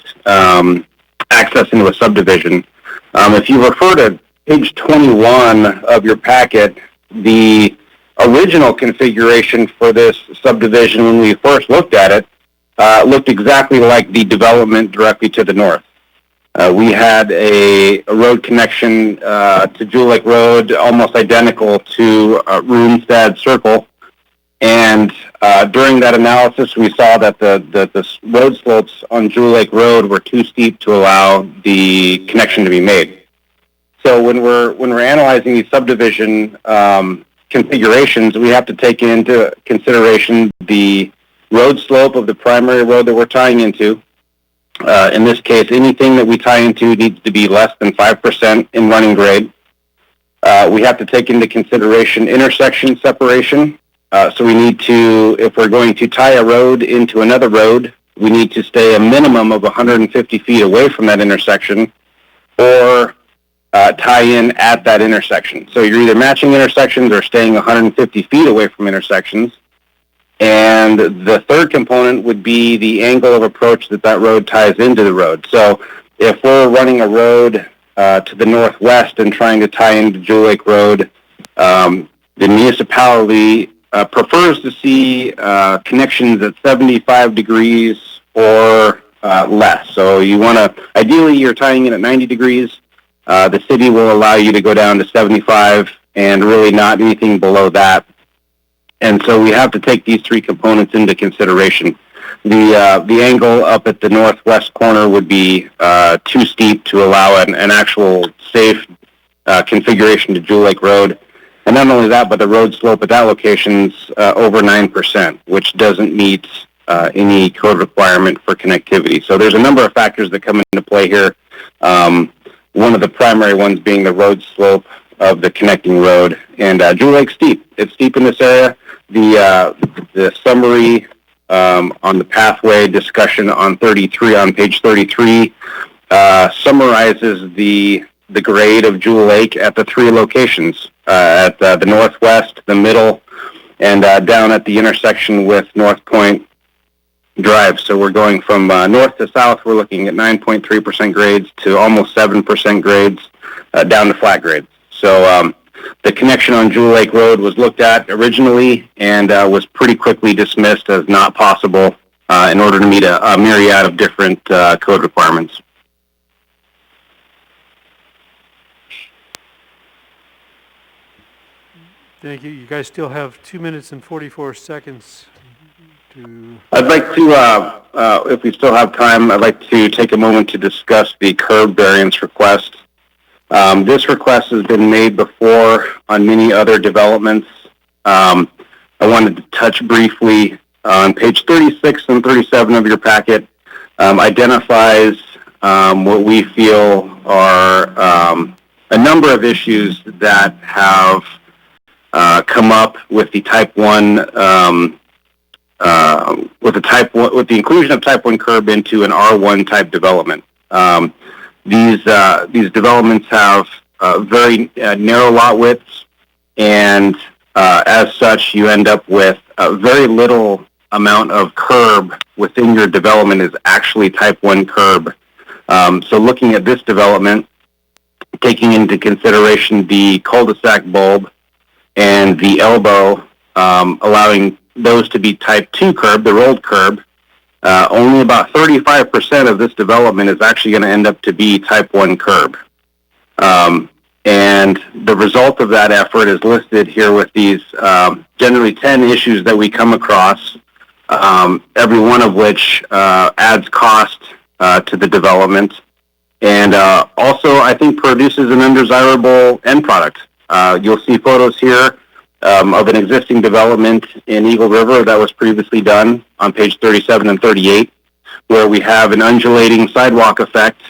access into a subdivision. If you refer to page 21 of your packet, the original configuration for this subdivision when we first looked at it looked exactly like the development directly to the north. We had a road connection to Jewel Lake Road almost identical to Roomstead Circle. And during that analysis, we saw that the road slopes on Jewel Lake Road were too steep to allow the connection to be made. So when we're analyzing these subdivision configurations, we have to take into consideration the road slope of the primary road that we're tying into. In this case, anything that we tie into needs to be less than 5% in running grade. We have to take into consideration intersection separation. So we need to, if we're going to tie a road into another road, we need to stay a minimum of 150 feet away from that intersection or tie in at that intersection. So you're either matching intersections or staying 150 feet away from intersections. And the third component would be the angle of approach that road ties into the road. So if we're running a road to the northwest and trying to tie into Jewel Lake Road, the municipality prefers to see connections at 75 degrees or less. So you want to, ideally you're tying in at 90 degrees. The city will allow you to go down to 75 and really not anything below that. And so we have to take these three components into consideration. The angle up at the northwest corner would be too steep to allow an actual safe configuration to Jewel Lake Road. And not only that, but the road slope at that location's over 9%, which doesn't meet any code requirement for connectivity. So there's a number of factors that come into play here. One of the primary ones being the road slope of the connecting road. And Jewel Lake's steep. It's steep in this area. The summary on the pathway discussion on page 33 summarizes the grade of Jewel Lake at the three locations, at the northwest, the middle, and down at the intersection with North Point Drive. So we're going from north to south. We're looking at 9.3% grades to almost 7% grades down to flat grades. So the connection on Jewel Lake Road was looked at originally and was pretty quickly dismissed as not possible in order to meet a myriad of different code requirements. Thank you. You guys still have 2 minutes and 44 seconds to... I'd like to, if we still have time, I'd like to take a moment to discuss the curb variance request. This request has been made before on many other developments. I wanted to touch briefly on page 36 and 37 of your packet, identifies what we feel are a number of issues that have come up with the type 1 with the inclusion of type 1 curb into an R1 type development. These developments have very narrow lot widths, and as such, you end up with a very little amount of curb within your development is actually type 1 curb. So looking at this development, taking into consideration the cul-de-sac bulb and the elbow, allowing those to be type 2 curb, the rolled curb, only about 35% of this development is actually going to end up to be type 1 curb. And the result of that effort is listed here with these generally 10 issues that we come across, every one of which adds cost to the development, and also I think produces an undesirable end product. You'll see photos here of an existing development in Eagle River that was previously done on page 37 and 38, where we have an undulating sidewalk effect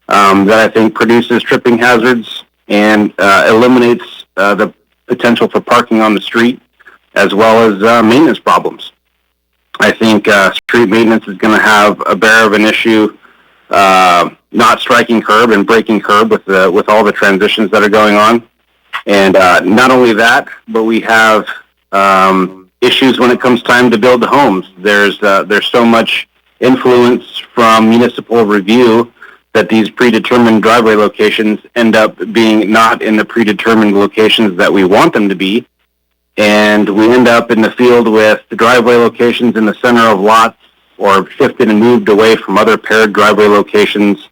that I think produces tripping hazards and eliminates the potential for parking on the street, as well as maintenance problems. I think street maintenance is going to have a bear of an issue not striking curb and breaking curb with all the transitions that are going on. And not only that, but we have issues when it comes time to build the homes. There's so much influence from municipal review that these predetermined driveway locations end up being not in the predetermined locations that we want them to be. And we end up in the field with the driveway locations in the center of lots or shifted and moved away from other paired driveway locations.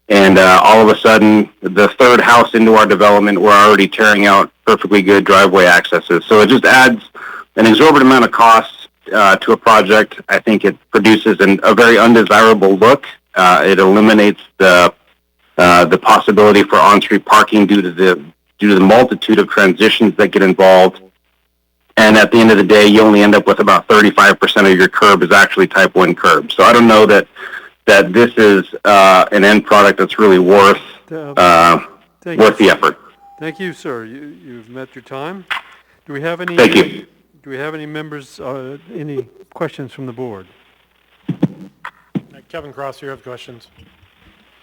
And all of a sudden, the third house into our development, we're already tearing out perfectly good driveway accesses. So it just adds an exorbitant amount of cost to a project. I think it produces a very undesirable look. It eliminates the possibility for on-street parking due to the multitude of transitions that get involved. And at the end of the day, you only end up with about 35% of your curb is actually type 1 curb. So I don't know that this is an end product that's really worth the effort. Thank you, sir. You've met your time. Do we have any? Thank you. Do we have any members? Any questions from the board? Kevin Cross, you have questions.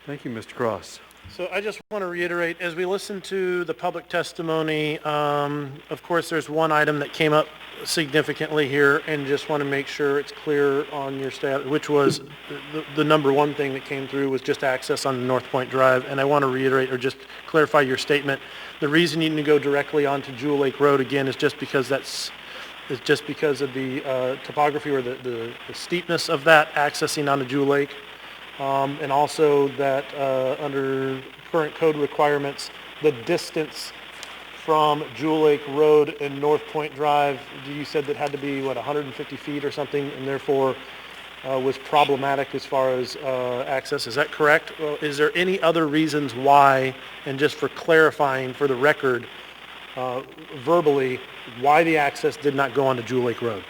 Thank you, Mr. Cross. So I just want to reiterate, as we listen to the public testimony, of course, there's one item that came up significantly here, and just want to make sure it's clear on your staff, which was the number one thing that came through was just access on North Point Drive. And I want to reiterate or just clarify your statement. The reason you need to go directly onto Jewel Lake Road again is just because because of the topography or the steepness of that accessing onto Jewel Lake. And also that under current code requirements, the distance from Jewel Lake Road and North Point Drive, you said that had to be, 150 feet or something, and therefore was problematic as far as access. Is that correct? Is there any other reasons why, and just for clarifying for the record, verbally, why the access did not go onto Jewel Lake Road?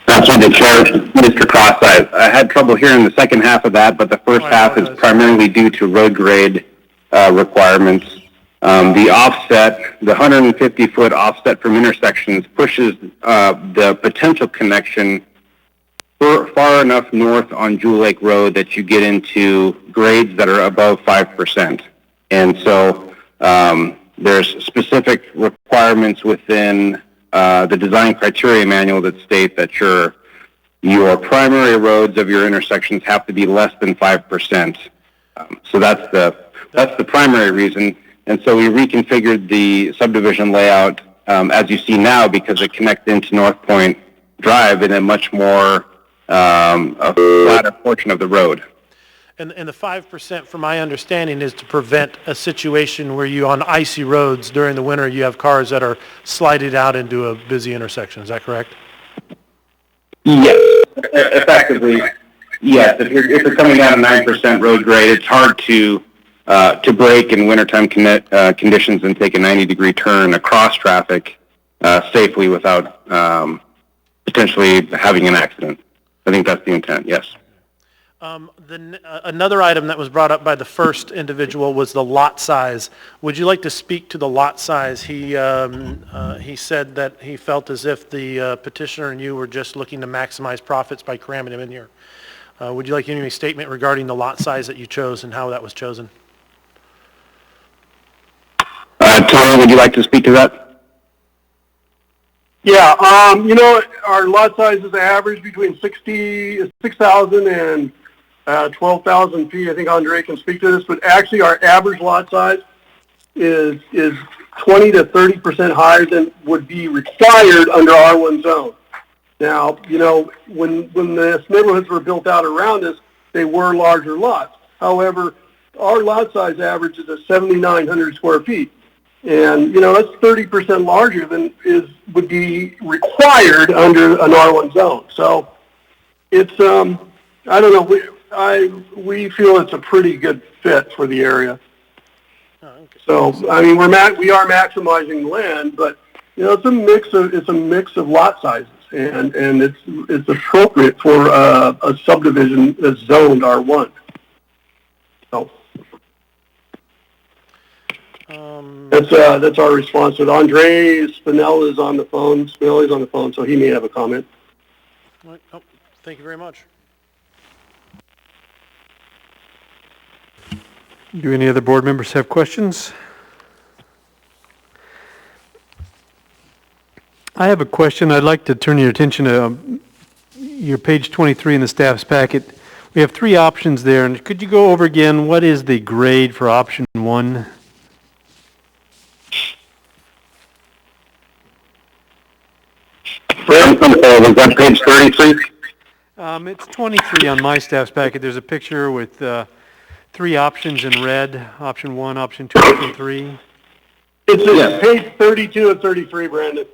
Through the chair, Mr. Cross, I had trouble hearing the second half of that, but the first half is primarily due to road grade requirements. The offset, the 150-foot offset from intersections pushes the potential connection far enough north on Jewel Lake Road that you get into grades that are above 5%. And so there's specific requirements within the design criteria manual that state that your primary roads of your intersections have to be less than 5%. So that's the primary reason. And so we reconfigured the subdivision layout as you see now because it connects into North Point Drive in a much more a flatter portion of the road. And the 5%, from my understanding, is to prevent a situation where you, on icy roads during the winter, you have cars that are slided out into a busy intersection. Is that correct? Yes, effectively, yes. If you're coming down a 9% road grade, it's hard to brake in wintertime conditions and take a 90-degree turn across traffic safely without potentially having an accident. I think that's the intent, yes. Another item that was brought up by the first individual was the lot size. Would you like to speak to the lot size? He said that he felt as if the petitioner and you were just looking to maximize profits by cramming him in here. Would you like any statement regarding the lot size that you chose and how that was chosen? Tony, would you like to speak to that? Yeah, our lot size is average between 6,000 and 12,000 feet. I think Andre can speak to this, but actually our average lot size is 20 to 30% higher than would be required under R1 zone. Now, when the neighborhoods were built out around us, they were larger lots. However, our lot size averages at 7,900 square feet. And, that's 30% larger than would be required under an R1 zone. So it's, I don't know, we feel it's a pretty good fit for the area. Oh, okay. So, I mean, we are maximizing land, but, it's a mix of lot sizes, and it's appropriate for a subdivision that's zoned R1. So. That's our response. But Andre Spinell is on the phone. Spinelli's on the phone, so he may have a comment. Oh, thank you very much. Do any other board members have questions? I have a question. I'd like to turn your attention to your page 23 in the staff's packet. We have three options there, and could you go over again what is the grade for option 1? Was that page 33? It's 23 on my staff's packet. There's a picture with three options in red, option 1, option 2, option 3. It's page 32 and 33, Brandon,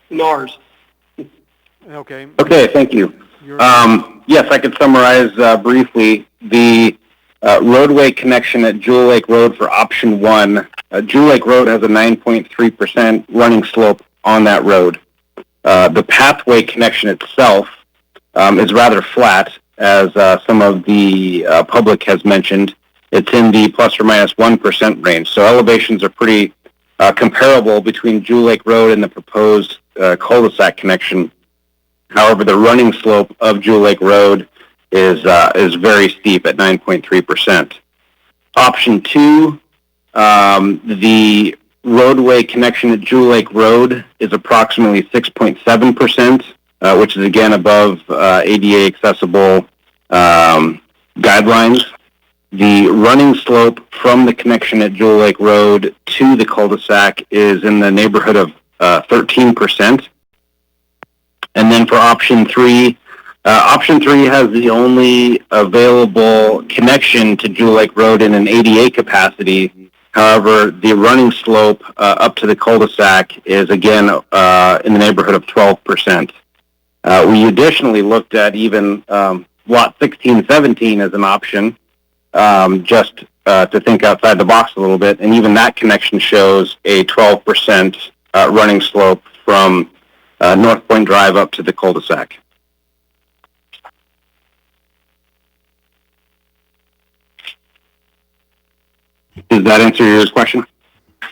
in ours. Okay. Okay, thank you. Yes, I could summarize briefly. The roadway connection at Jewel Lake Road for option 1. Jewel Lake Road has a 9.3% running slope on that road. The pathway connection itself is rather flat, as some of the public has mentioned. It's in the plus or minus 1% range. So elevations are pretty comparable between Jewel Lake Road and the proposed cul-de-sac connection. However, the running slope of Jewel Lake Road is very steep at 9.3%. Option 2, the roadway connection at Jewel Lake Road is approximately 6.7%, which is again above ADA accessible guidelines. The running slope from the connection at Jewel Lake Road to the cul-de-sac is in the neighborhood of 13%. And then for option 3 has the only available connection to Jewel Lake Road in an ADA capacity. However, the running slope up to the cul-de-sac is again in the neighborhood of 12%. We additionally looked at even lot 1617 as an option, just to think outside the box a little bit, and even that connection shows a 12% running slope from North Point Drive up to the cul-de-sac. Does that answer your question?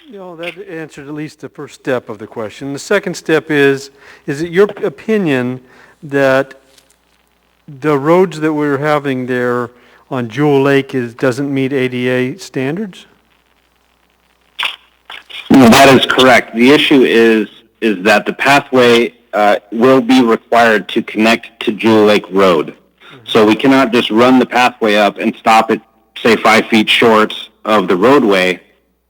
No, that answered at least the first step of the question. The second step is it your opinion that the roads that we're having there on Jewel Lake doesn't meet ADA standards? That is correct. The issue is that the pathway will be required to connect to Jewel Lake Road. So we cannot just run the pathway up and stop it, say, 5 feet short of the roadway.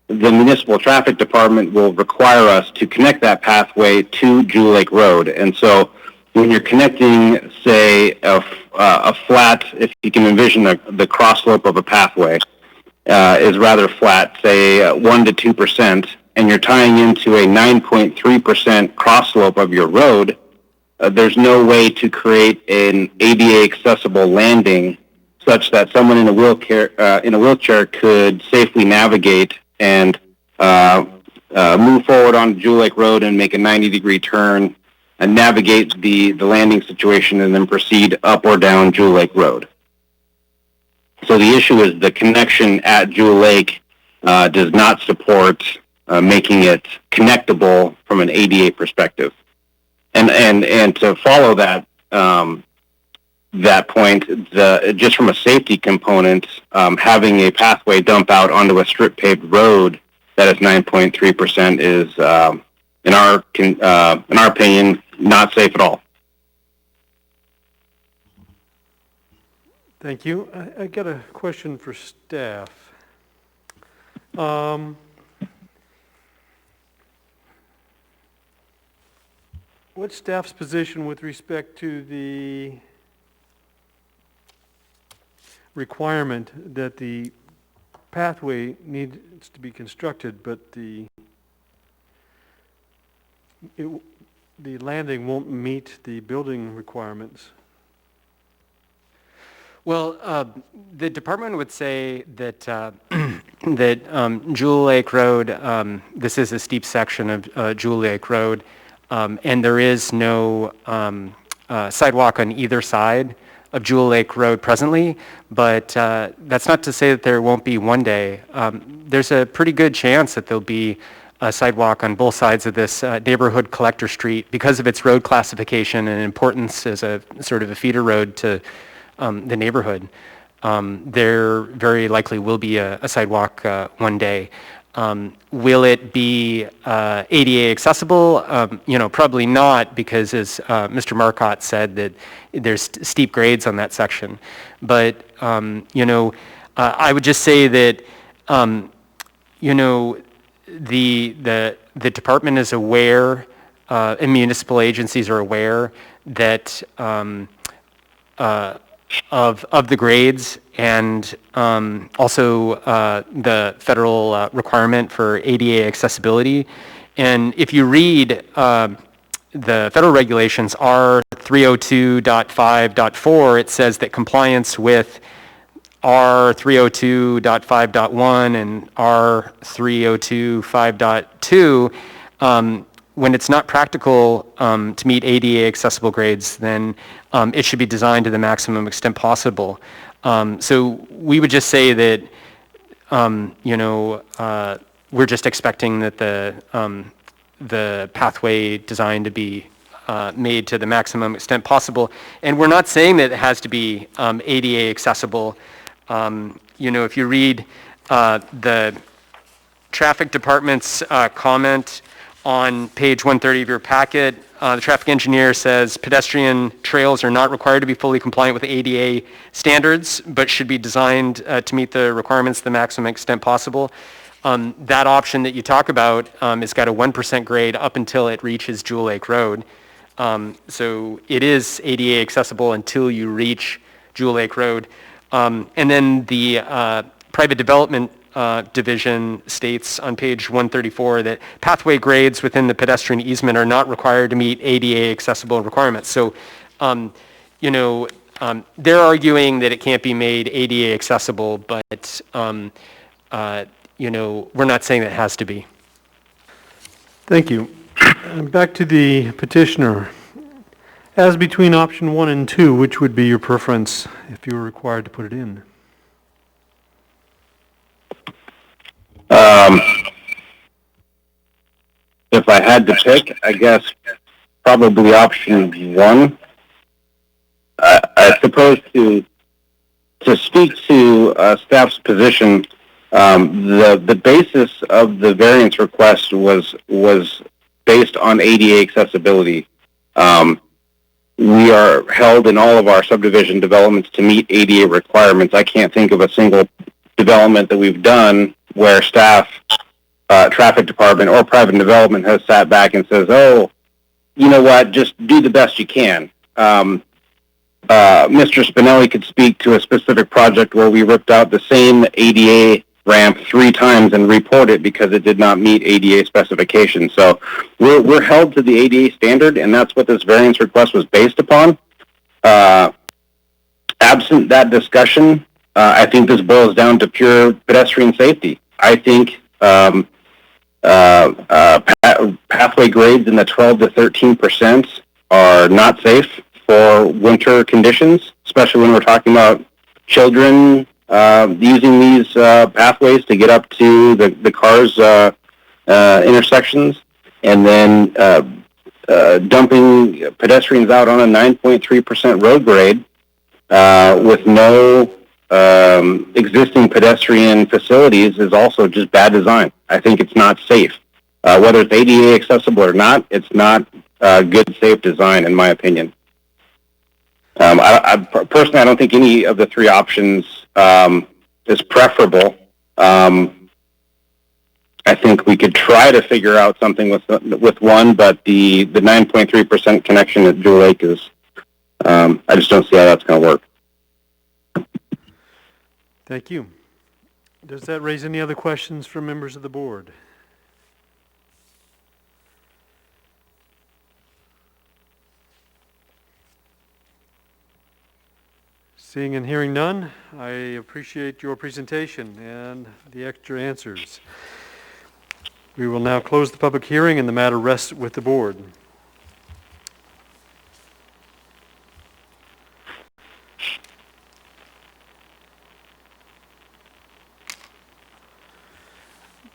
The municipal traffic department will require us to connect that pathway to Jewel Lake Road. And so when you're connecting, say, a flat, if you can envision the cross slope of a pathway is rather flat, say 1 to 2%, and you're tying into a 9.3% cross slope of your road, there's no way to create an ADA accessible landing such that someone in a wheelchair could safely navigate and move forward on Jewel Lake Road and make a 90-degree turn and navigate the landing situation and then proceed up or down Jewel Lake Road. So the issue is the connection at Jewel Lake does not support making it connectable from an ADA perspective. And to follow that that point, just from a safety component, having a pathway dump out onto a strip paved road that is 9.3% is, in our opinion, not safe at all. Thank you. I got a question for staff. What's staff's position with respect to the requirement that the pathway needs to be constructed, but the landing won't meet the building requirements? Well, the department would say that that Jewel Lake Road, this is a steep section of Jewel Lake Road, and there is no sidewalk on either side of Jewel Lake Road presently, but that's not to say that there won't be one day. There's a pretty good chance that there'll be a sidewalk on both sides of this neighborhood collector street because of its road classification and importance as a sort of a feeder road to the neighborhood. There very likely will be a sidewalk one day. Will it be ADA accessible? Probably not, because as Mr. Marcotte said, that there's steep grades on that section. But I would just say that the department is aware, and municipal agencies are aware that of the grades and also the federal requirement for ADA accessibility. And if you read the federal regulations, R302.5.4, it says that compliance with R302.5.1 and R302.5.2, when it's not practical to meet ADA accessible grades, then it should be designed to the maximum extent possible. So we would just say that, we're just expecting that the pathway design to be made to the maximum extent possible. And we're not saying that it has to be ADA accessible. If you read the traffic department's comment on page 130 of your packet, the traffic engineer says pedestrian trails are not required to be fully compliant with ADA standards, but should be designed to meet the requirements to the maximum extent possible. That option that you talk about has got a 1% grade up until it reaches Jewel Lake Road. So it is ADA accessible until you reach Jewel Lake Road. And then the private development Subdivision states on page 134 that pathway grades within the pedestrian easement are not required to meet ADA accessible requirements. So, they're arguing that it can't be made ADA accessible, but, we're not saying that it has to be. Thank you. Back to the petitioner. As between option 1 and 2, which would be your preference if you were required to put it in? If I had to pick, I guess probably option 1. I suppose to speak to staff's position, the basis of the variance request was based on ADA accessibility. We are held in all of our subdivision developments to meet ADA requirements. I can't think of a single development that we've done where staff, traffic department, or private development has sat back and says, oh, you know what, just do the best you can. Mr. Spinelli could speak to a specific project where we ripped out the same ADA ramp 3 times and report it because it did not meet ADA specifications. So we're held to the ADA standard, and that's what this variance request was based upon. Absent that discussion, I think this boils down to pure pedestrian safety. I think pathway grades in the 12 to 13% are not safe for winter conditions, especially when we're talking about children using these pathways to get up to the cars' intersections, and then dumping pedestrians out on a 9.3% road grade with no existing pedestrian facilities is also just bad design. I think it's not safe. Whether it's ADA accessible or not, it's not good, safe design, in my opinion. Personally, I don't think any of the 3 options is preferable. I think we could try to figure out something with one, but the 9.3% connection at Jewel Lake is, I just don't see how that's going to work. Thank you. Does that raise any other questions from members of the board? Seeing and hearing none, I appreciate your presentation and the extra answers. We will now close the public hearing and the matter rests with the board.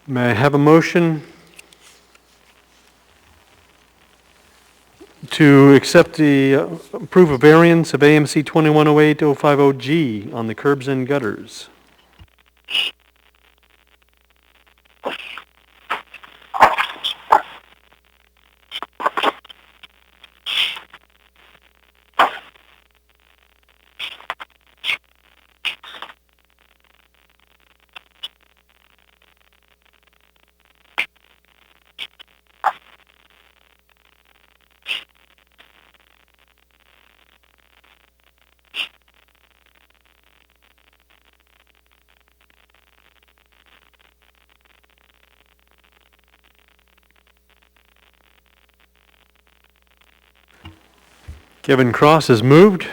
May I have a motion to accept the approve a variance of AMC 2108-050G on the curbs and gutters? Kevin Cross has moved.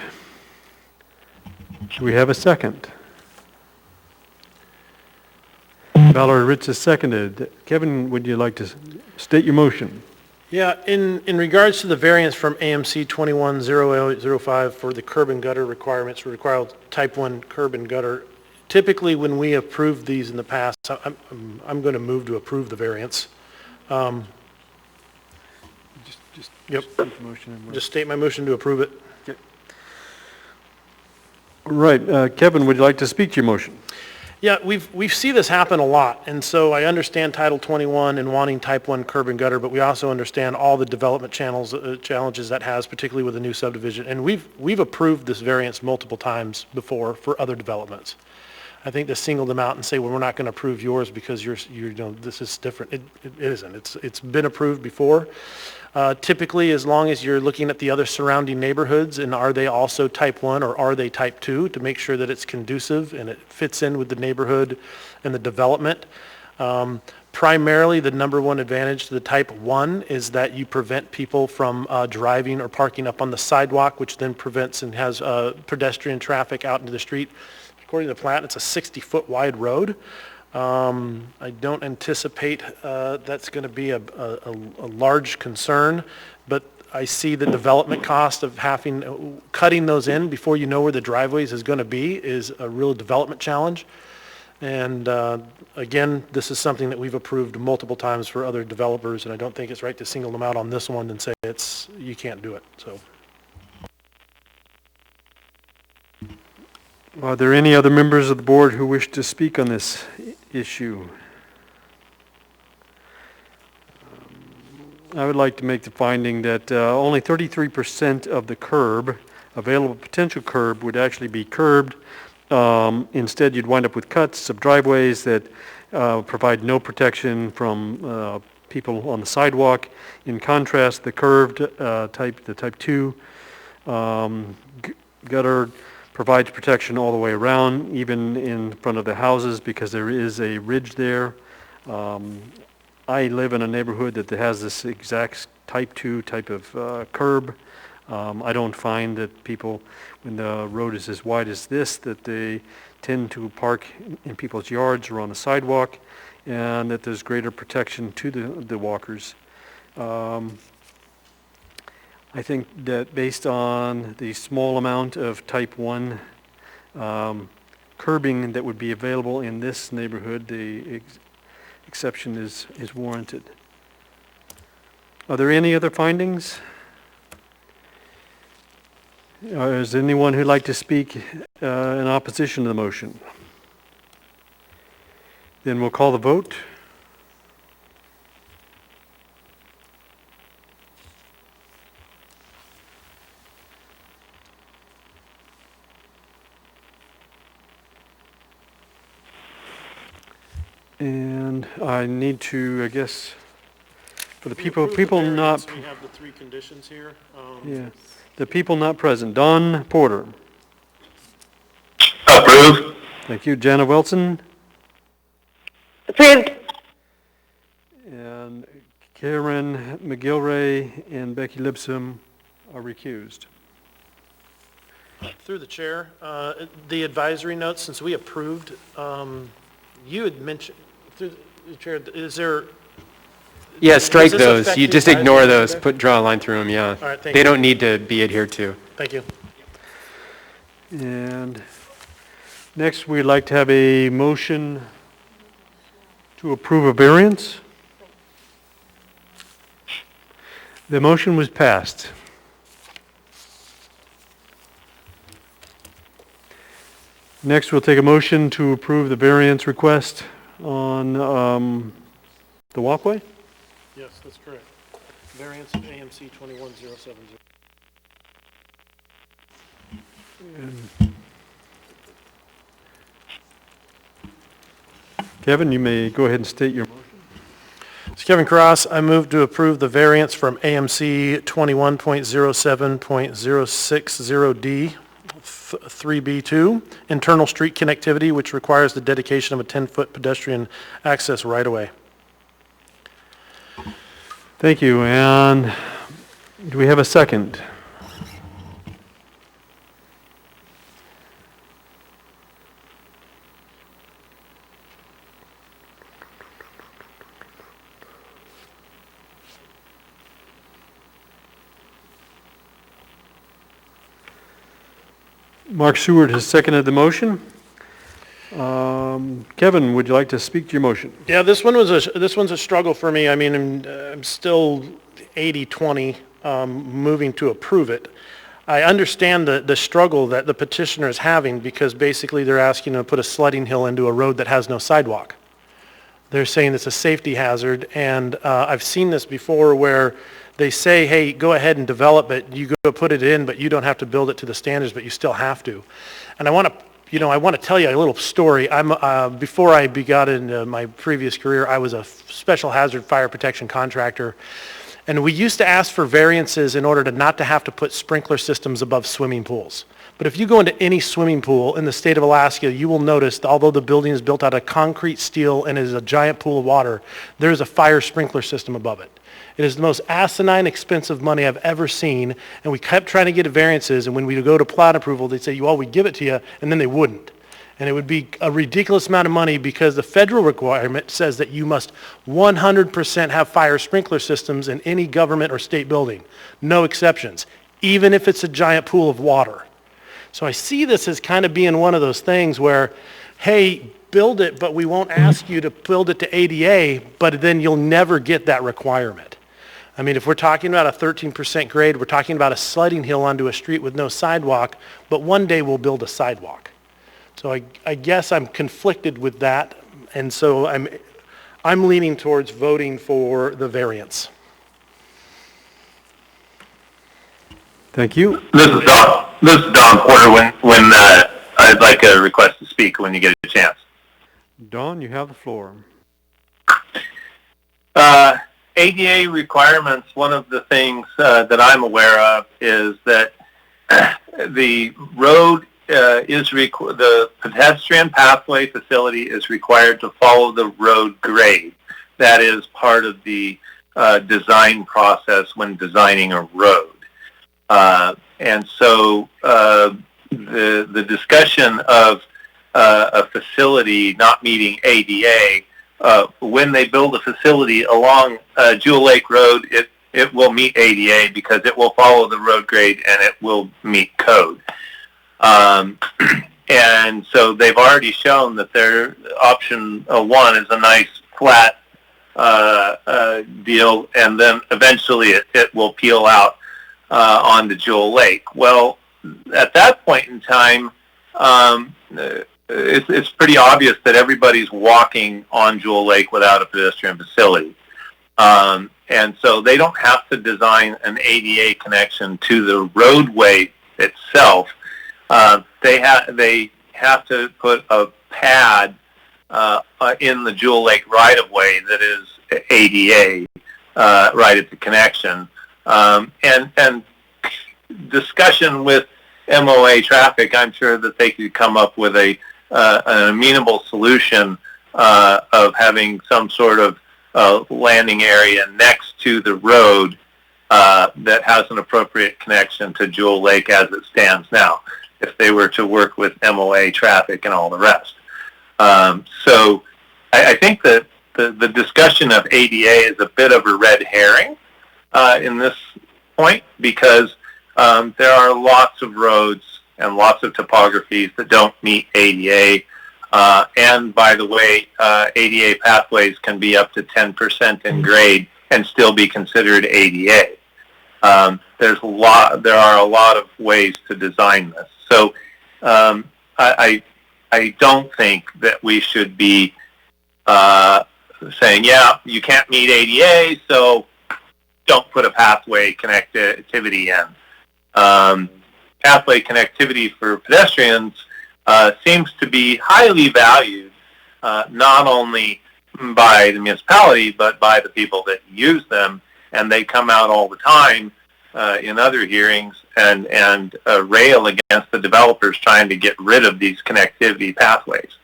Do we have a second? Valerie Ritz has seconded. Kevin, would you like to state your motion? Yeah, in regards to the variance from AMC 210805 for the curb and gutter requirements, we require type 1 curb and gutter. Typically, when we approved these in the past, I'm going to move to approve the variance. Just state my motion to approve it. Okay. Right. Kevin, would you like to speak to your motion? Yeah, we see this happen a lot, and so I understand Title 21 and wanting type 1 curb and gutter, but we also understand all the development challenges that has, particularly with a new subdivision. And we've approved this variance multiple times before for other developments. I think to single them out and say, well, we're not going to approve yours because this is different. It isn't. It's been approved before. Typically, as long as you're looking at the other surrounding neighborhoods, and are they also type 1 or are they type 2, to make sure that it's conducive and it fits in with the neighborhood and the development. Primarily, the number one advantage to the type 1 is that you prevent people from driving or parking up on the sidewalk, which then prevents and has pedestrian traffic out into the street. According to the plat, it's a 60-foot wide road. I don't anticipate that's going to be a large concern, but I see the development cost of cutting those in before you know where the driveways is going to be is a real development challenge. And again, this is something that we've approved multiple times for other developers, and I don't think it's right to single them out on this one and say you can't do it. So, are there any other members of the board who wish to speak on this issue? I would like to make the finding that only 33% of the available potential curb would actually be curbed. Instead, you'd wind up with cuts of driveways that provide no protection from people on the sidewalk. In contrast, the curved the type 2 gutter provides protection all the way around, even in front of the houses, because there is a ridge there. I live in a neighborhood that has this exact type 2 type of curb. I don't find that people, when the road is as wide as this, that they tend to park in people's yards or on the sidewalk, and that there's greater protection to the walkers. I think that based on the small amount of type 1 curbing that would be available in this neighborhood, the exception is warranted. Are there any other findings? Is there anyone who'd like to speak in opposition to the motion? Then we'll call the vote. And I need to, I guess, for the people not... We have the three conditions here. Yeah. The people not present. Don Porter. Approved. Thank you. Jana Wilson. Approved. And Karen McGilray and Becky Lipsum are recused. Through the chair, the advisory notes, since we approved, you had mentioned, through the chair, is there... Yeah, strike does this those. affect You the just advisory ignore notes those. there? Draw a line through them, yeah. All right, thank They you. don't need to be adhered to. Thank you. And next, we'd like to have a motion to approve a variance. The motion was passed. Next, we'll take a motion to approve the variance request on the walkway. Yes, that's correct. Variance of AMC 21070. Kevin, you may go ahead and state your motion. It's Kevin Cross. I move to approve the variance from AMC 21.07.060D 3B2, internal street connectivity, which requires the dedication of a 10-foot pedestrian access right-of-way. Thank you. And do we have a second? Mark Seward has seconded the motion. Kevin, would you like to speak to your motion? Yeah, this one's a struggle for me. I mean, I'm still 80-20 moving to approve it. I understand the struggle that the petitioner is having because basically they're asking to put a sledding hill into a road that has no sidewalk. They're saying it's a safety hazard, and I've seen this before where they say, hey, go ahead and develop it. You go put it in, but you don't have to build it to the standards, but you still have to. And I want to tell you a little story. Before I got into my previous career, I was a special hazard fire protection contractor, And we used to ask for variances in order to not to have to put sprinkler systems above swimming pools. But if you go into any swimming pool in the state of Alaska, you will notice that although the building is built out of concrete, steel, and is a giant pool of water, there is a fire sprinkler system above it. It is the most asinine expensive money I've ever seen, and we kept trying to get variances, and when we go to plat approval, they'd say, well, we give it to you, and then they wouldn't. And it would be a ridiculous amount of money because the federal requirement says that you must 100% have fire sprinkler systems in any government or state building. No exceptions, even if it's a giant pool of water. So I see this as kind of being one of those things where, hey, build it, but we won't ask you to build it to ADA, but then you'll never get that requirement. I mean, if we're talking about a 13% grade, we're talking about a sledding hill onto a street with no sidewalk, but one day we'll build a sidewalk. So I guess I'm conflicted with that, and so I'm leaning towards voting for the variance. Thank you. This is Don Porter. When I'd like a request to speak when you get a chance. Don, you have the floor. ADA requirements, one of the things that I'm aware of is that the road the pedestrian pathway facility is required to follow the road grade. That is part of the design process when designing a road. And so the discussion of a facility not meeting ADA, when they build a facility along Jewel Lake Road, it will meet ADA because it will follow the road grade and it will meet code. And so they've already shown that their option 1 is a nice flat deal, and then eventually it will peel out onto Jewel Lake. Well, at that point in time, it's pretty obvious that everybody's walking on Jewel Lake without a pedestrian facility. And so they don't have to design an ADA connection to the roadway itself. They have to put a pad in the Jewel Lake right-of-way that is ADA right at the connection. And discussion with MOA traffic, I'm sure that they could come up with an amenable solution of having some sort of landing area next to the road that has an appropriate connection to Jewel Lake as it stands now, if they were to work with MOA traffic and all the rest. So I think that the discussion of ADA is a bit of a red herring in this point, because there are lots of roads and lots of topographies that don't meet ADA. And by the way, ADA pathways can be up to 10% in grade and still be considered ADA. There are a lot of ways to design this. So I don't think that we should be saying, yeah, you can't meet ADA, so don't put a pathway connectivity in. Pathway connectivity for pedestrians seems to be highly valued, not only by the municipality, but by the people that use them, and they come out all the time in other hearings and rail against the developers trying to get rid of these connectivity pathways.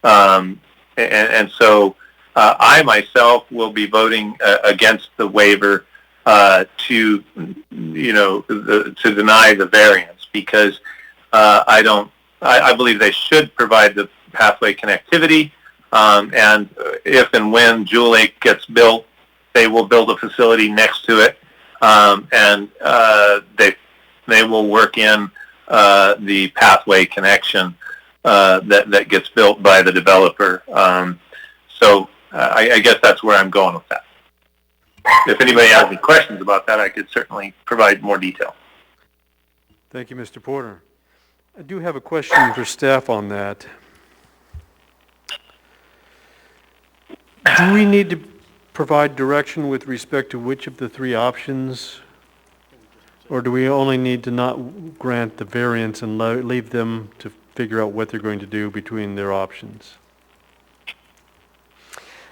And so I myself will be voting against the waiver to deny the variance, because I believe they should provide the pathway connectivity, and if and when Jewel Lake gets built, they will build a facility next to it, and they will work in the pathway connection that gets built by the developer. So I guess that's where I'm going with that. If anybody has any questions about that, I could certainly provide more detail. Thank you, Mr. Porter. I do have a question for staff on that. Do we need to provide direction with respect to which of the three options, or do we only need to not grant the variance and leave them to figure out what they're going to do between their options?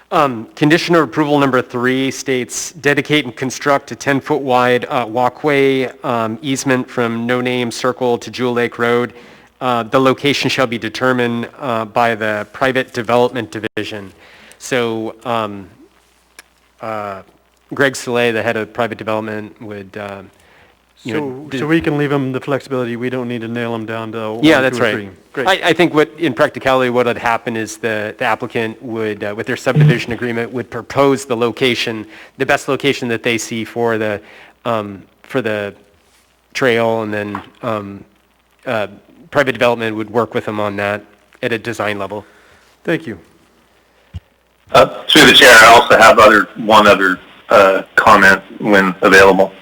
Condition of approval number 3 states, dedicate and construct a 10-foot wide walkway easement from No Name Circle to Jewel Lake Road. The location shall be determined by the Private Development Division. So Greg Soleil, the head of private development, would, So we can leave them the flexibility, we don't need to nail them down to one, yeah, that's 2, or right. 3. Great. I think what, in practicality, what would happen is the applicant would, with their subdivision agreement, would propose the location, the best location that they see for the trail, and then private development would work with them on that at a design level. Thank you. Through the chair, I also have one other comment when available.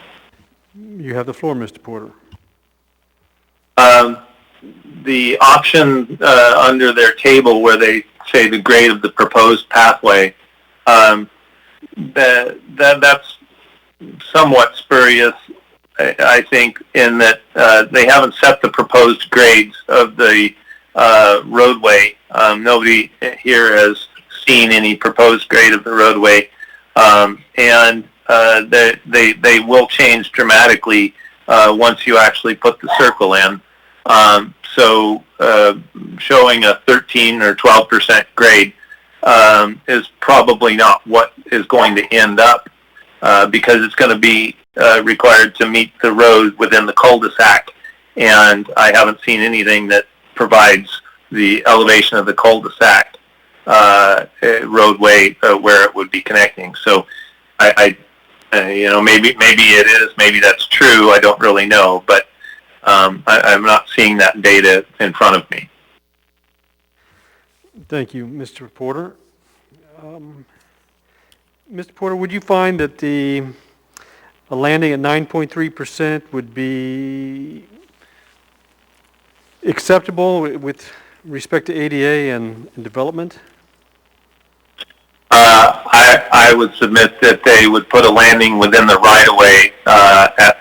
You have the floor, Mr. Porter. The option under their table where they say the grade of the proposed pathway, that's somewhat spurious, I think, in that they haven't set the proposed grades of the roadway. Nobody here has seen any proposed grade of the roadway, and they will change dramatically once you actually put the circle in. So showing a 13 or 12% grade is probably not what is going to end up because it's going to be required to meet the road within the cul-de-sac, and I haven't seen anything that provides the elevation of the cul-de-sac roadway where it would be connecting. So maybe it is, maybe that's true, I don't really know, but I'm not seeing that data in front of me. Thank you, Mr. Porter. Mr. Porter, would you find that a landing at 9.3% would be acceptable with respect to ADA and development? I would submit that they would put a landing within the right-of-way at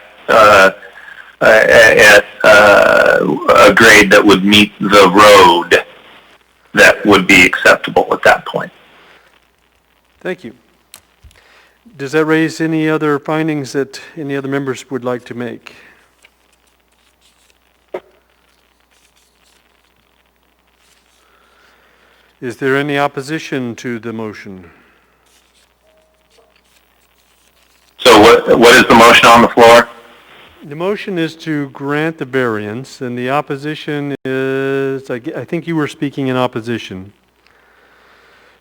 a grade that would meet the road that would be acceptable at that point. Thank you. Does that raise any other findings that any other members would like to make? Is there any opposition to the motion? So what is the motion on the floor? The motion is to grant the variance, and the opposition is, I think you were speaking in opposition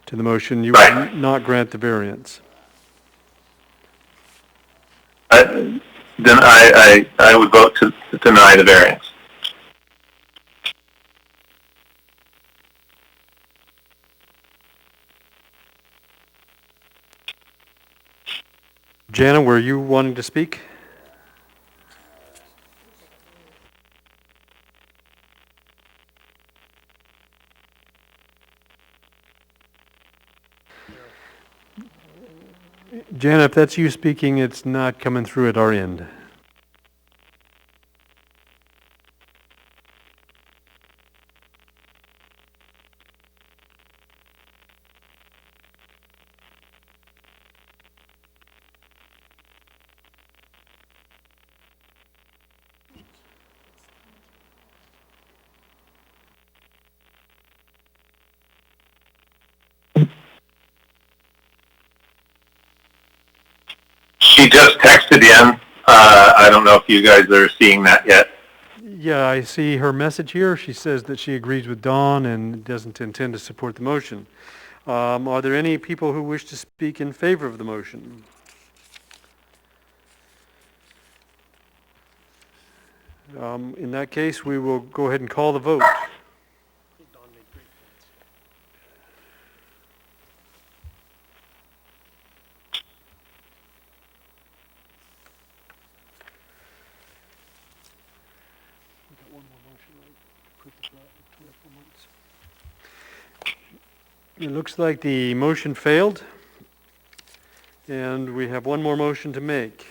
to the motion. You would not grant the variance. Then I would vote to deny the variance. Jana, were you wanting to speak? Jana, if that's you speaking, it's not coming through at our end. She just texted in. I don't know if you guys are seeing that yet. Yeah, I see her message here. She says that she agrees with Dawn and doesn't intend to support the motion. Are there any people who wish to speak in favor of the motion? In that case, we will go ahead and call the vote. It looks like the motion failed, and we have one more motion to make.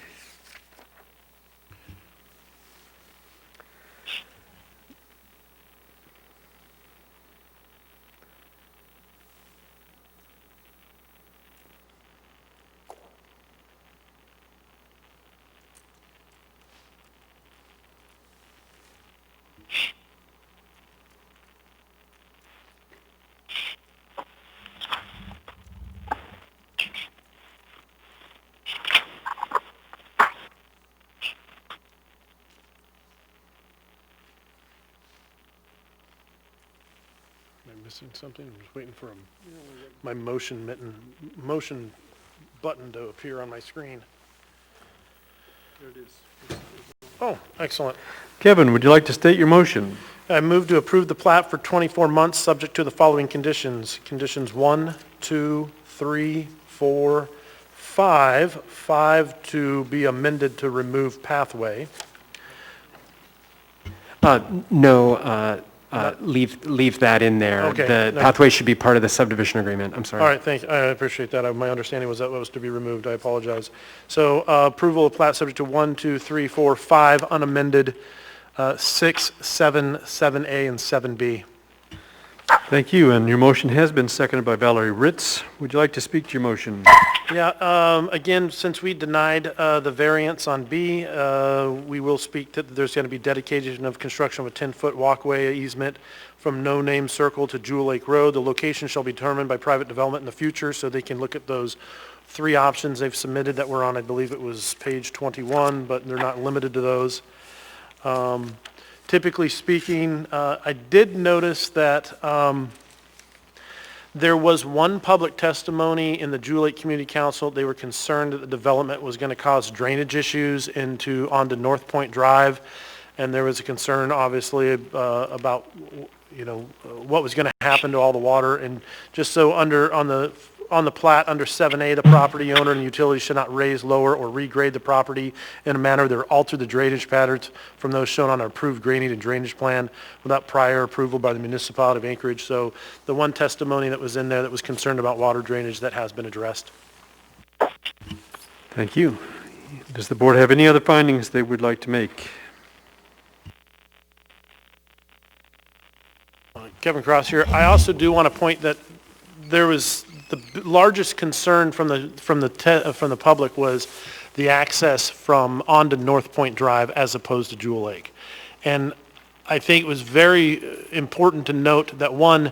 missing something? I'm just waiting for my motion button to appear on my screen. There it is. Oh, excellent. Kevin, would you like to state your motion? I move to approve the plat for 24 months, subject to the following conditions. Conditions 1, 2, 3, 4, 5. 5 to be amended to remove pathway. No, leave that in there. Okay. The pathway should be part of the subdivision agreement. I'm sorry. All right, thank you. I appreciate that. My understanding was that was to be removed. I apologize. So approval of plat subject to 1, 2, 3, 4, 5 unamended, 6, 7, 7A, and 7B. Thank you, and your motion has been seconded by Valerie Ritz. Would you like to speak to your motion? Yeah, again, since we denied the variance on B, we will speak to, there's going to be dedication of construction of a 10-foot walkway easement from No Name Circle to Jewel Lake Road. The location shall be determined by private development in the future, so they can look at those 3 options they've submitted that were on, I believe it was page 21, but they're not limited to those. Typically speaking, I did notice that there was one public testimony in the Jewel Lake Community Council. They were concerned that the development was going to cause drainage issues onto North Point Drive, and there was a concern, obviously, about what was going to happen to all the water. And just so on the plat under 7A, the property owner and utilities should not raise, lower, or regrade the property in a manner that alter the drainage patterns from those shown on our approved grading and drainage plan without prior approval by the municipality of Anchorage. So the one testimony that was in there that was concerned about water drainage, that has been addressed. Thank you. Does the board have any other findings they would like to make? Kevin Cross here. I also do want to point that there was the largest concern from the public was the access from onto North Point Drive as opposed to Jewel Lake. And I think it was very important to note that, one,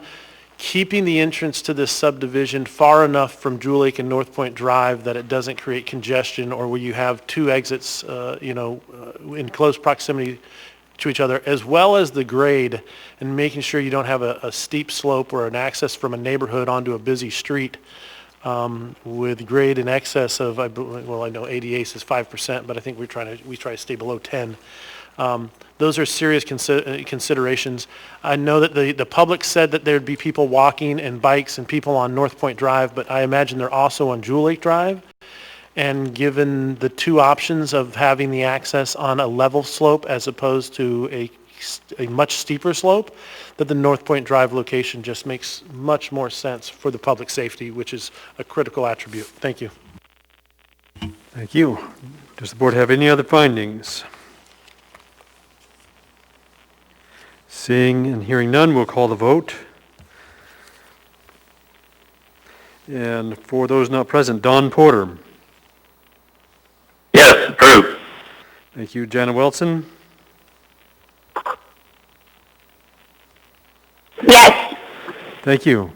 keeping the entrance to this subdivision far enough from Jewel Lake and North Point Drive that it doesn't create congestion, or where you have 2 exits, in close proximity to each other, as well as the grade, and making sure you don't have a steep slope or an access from a neighborhood onto a busy street with grade in excess of, I know ADA says 5%, but I think we try to stay below 10. Those are serious considerations. I know that the public said that there'd be people walking and bikes and people on North Point Drive, but I imagine they're also on Jewel Lake Drive. And given the 2 options of having the access on a level slope as opposed to a much steeper slope, that the North Point Drive location just makes much more sense for the public safety, which is a critical attribute. Thank you. Thank you. Does the board have any other findings? Seeing and hearing none, we'll call the vote. And for those not present, Don Porter. Yes, approved. Thank you. Jana Wilson? Yes. Thank you.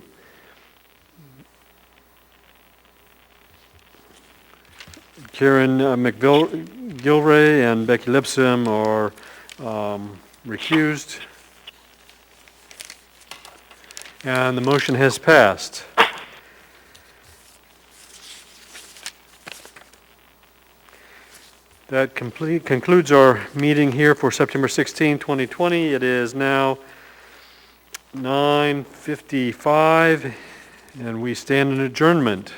Karen McGilray and Becky Lipsum are recused. And the motion has passed. That concludes our meeting here for September 16, 2020. It is now 9:55, and we stand in adjournment.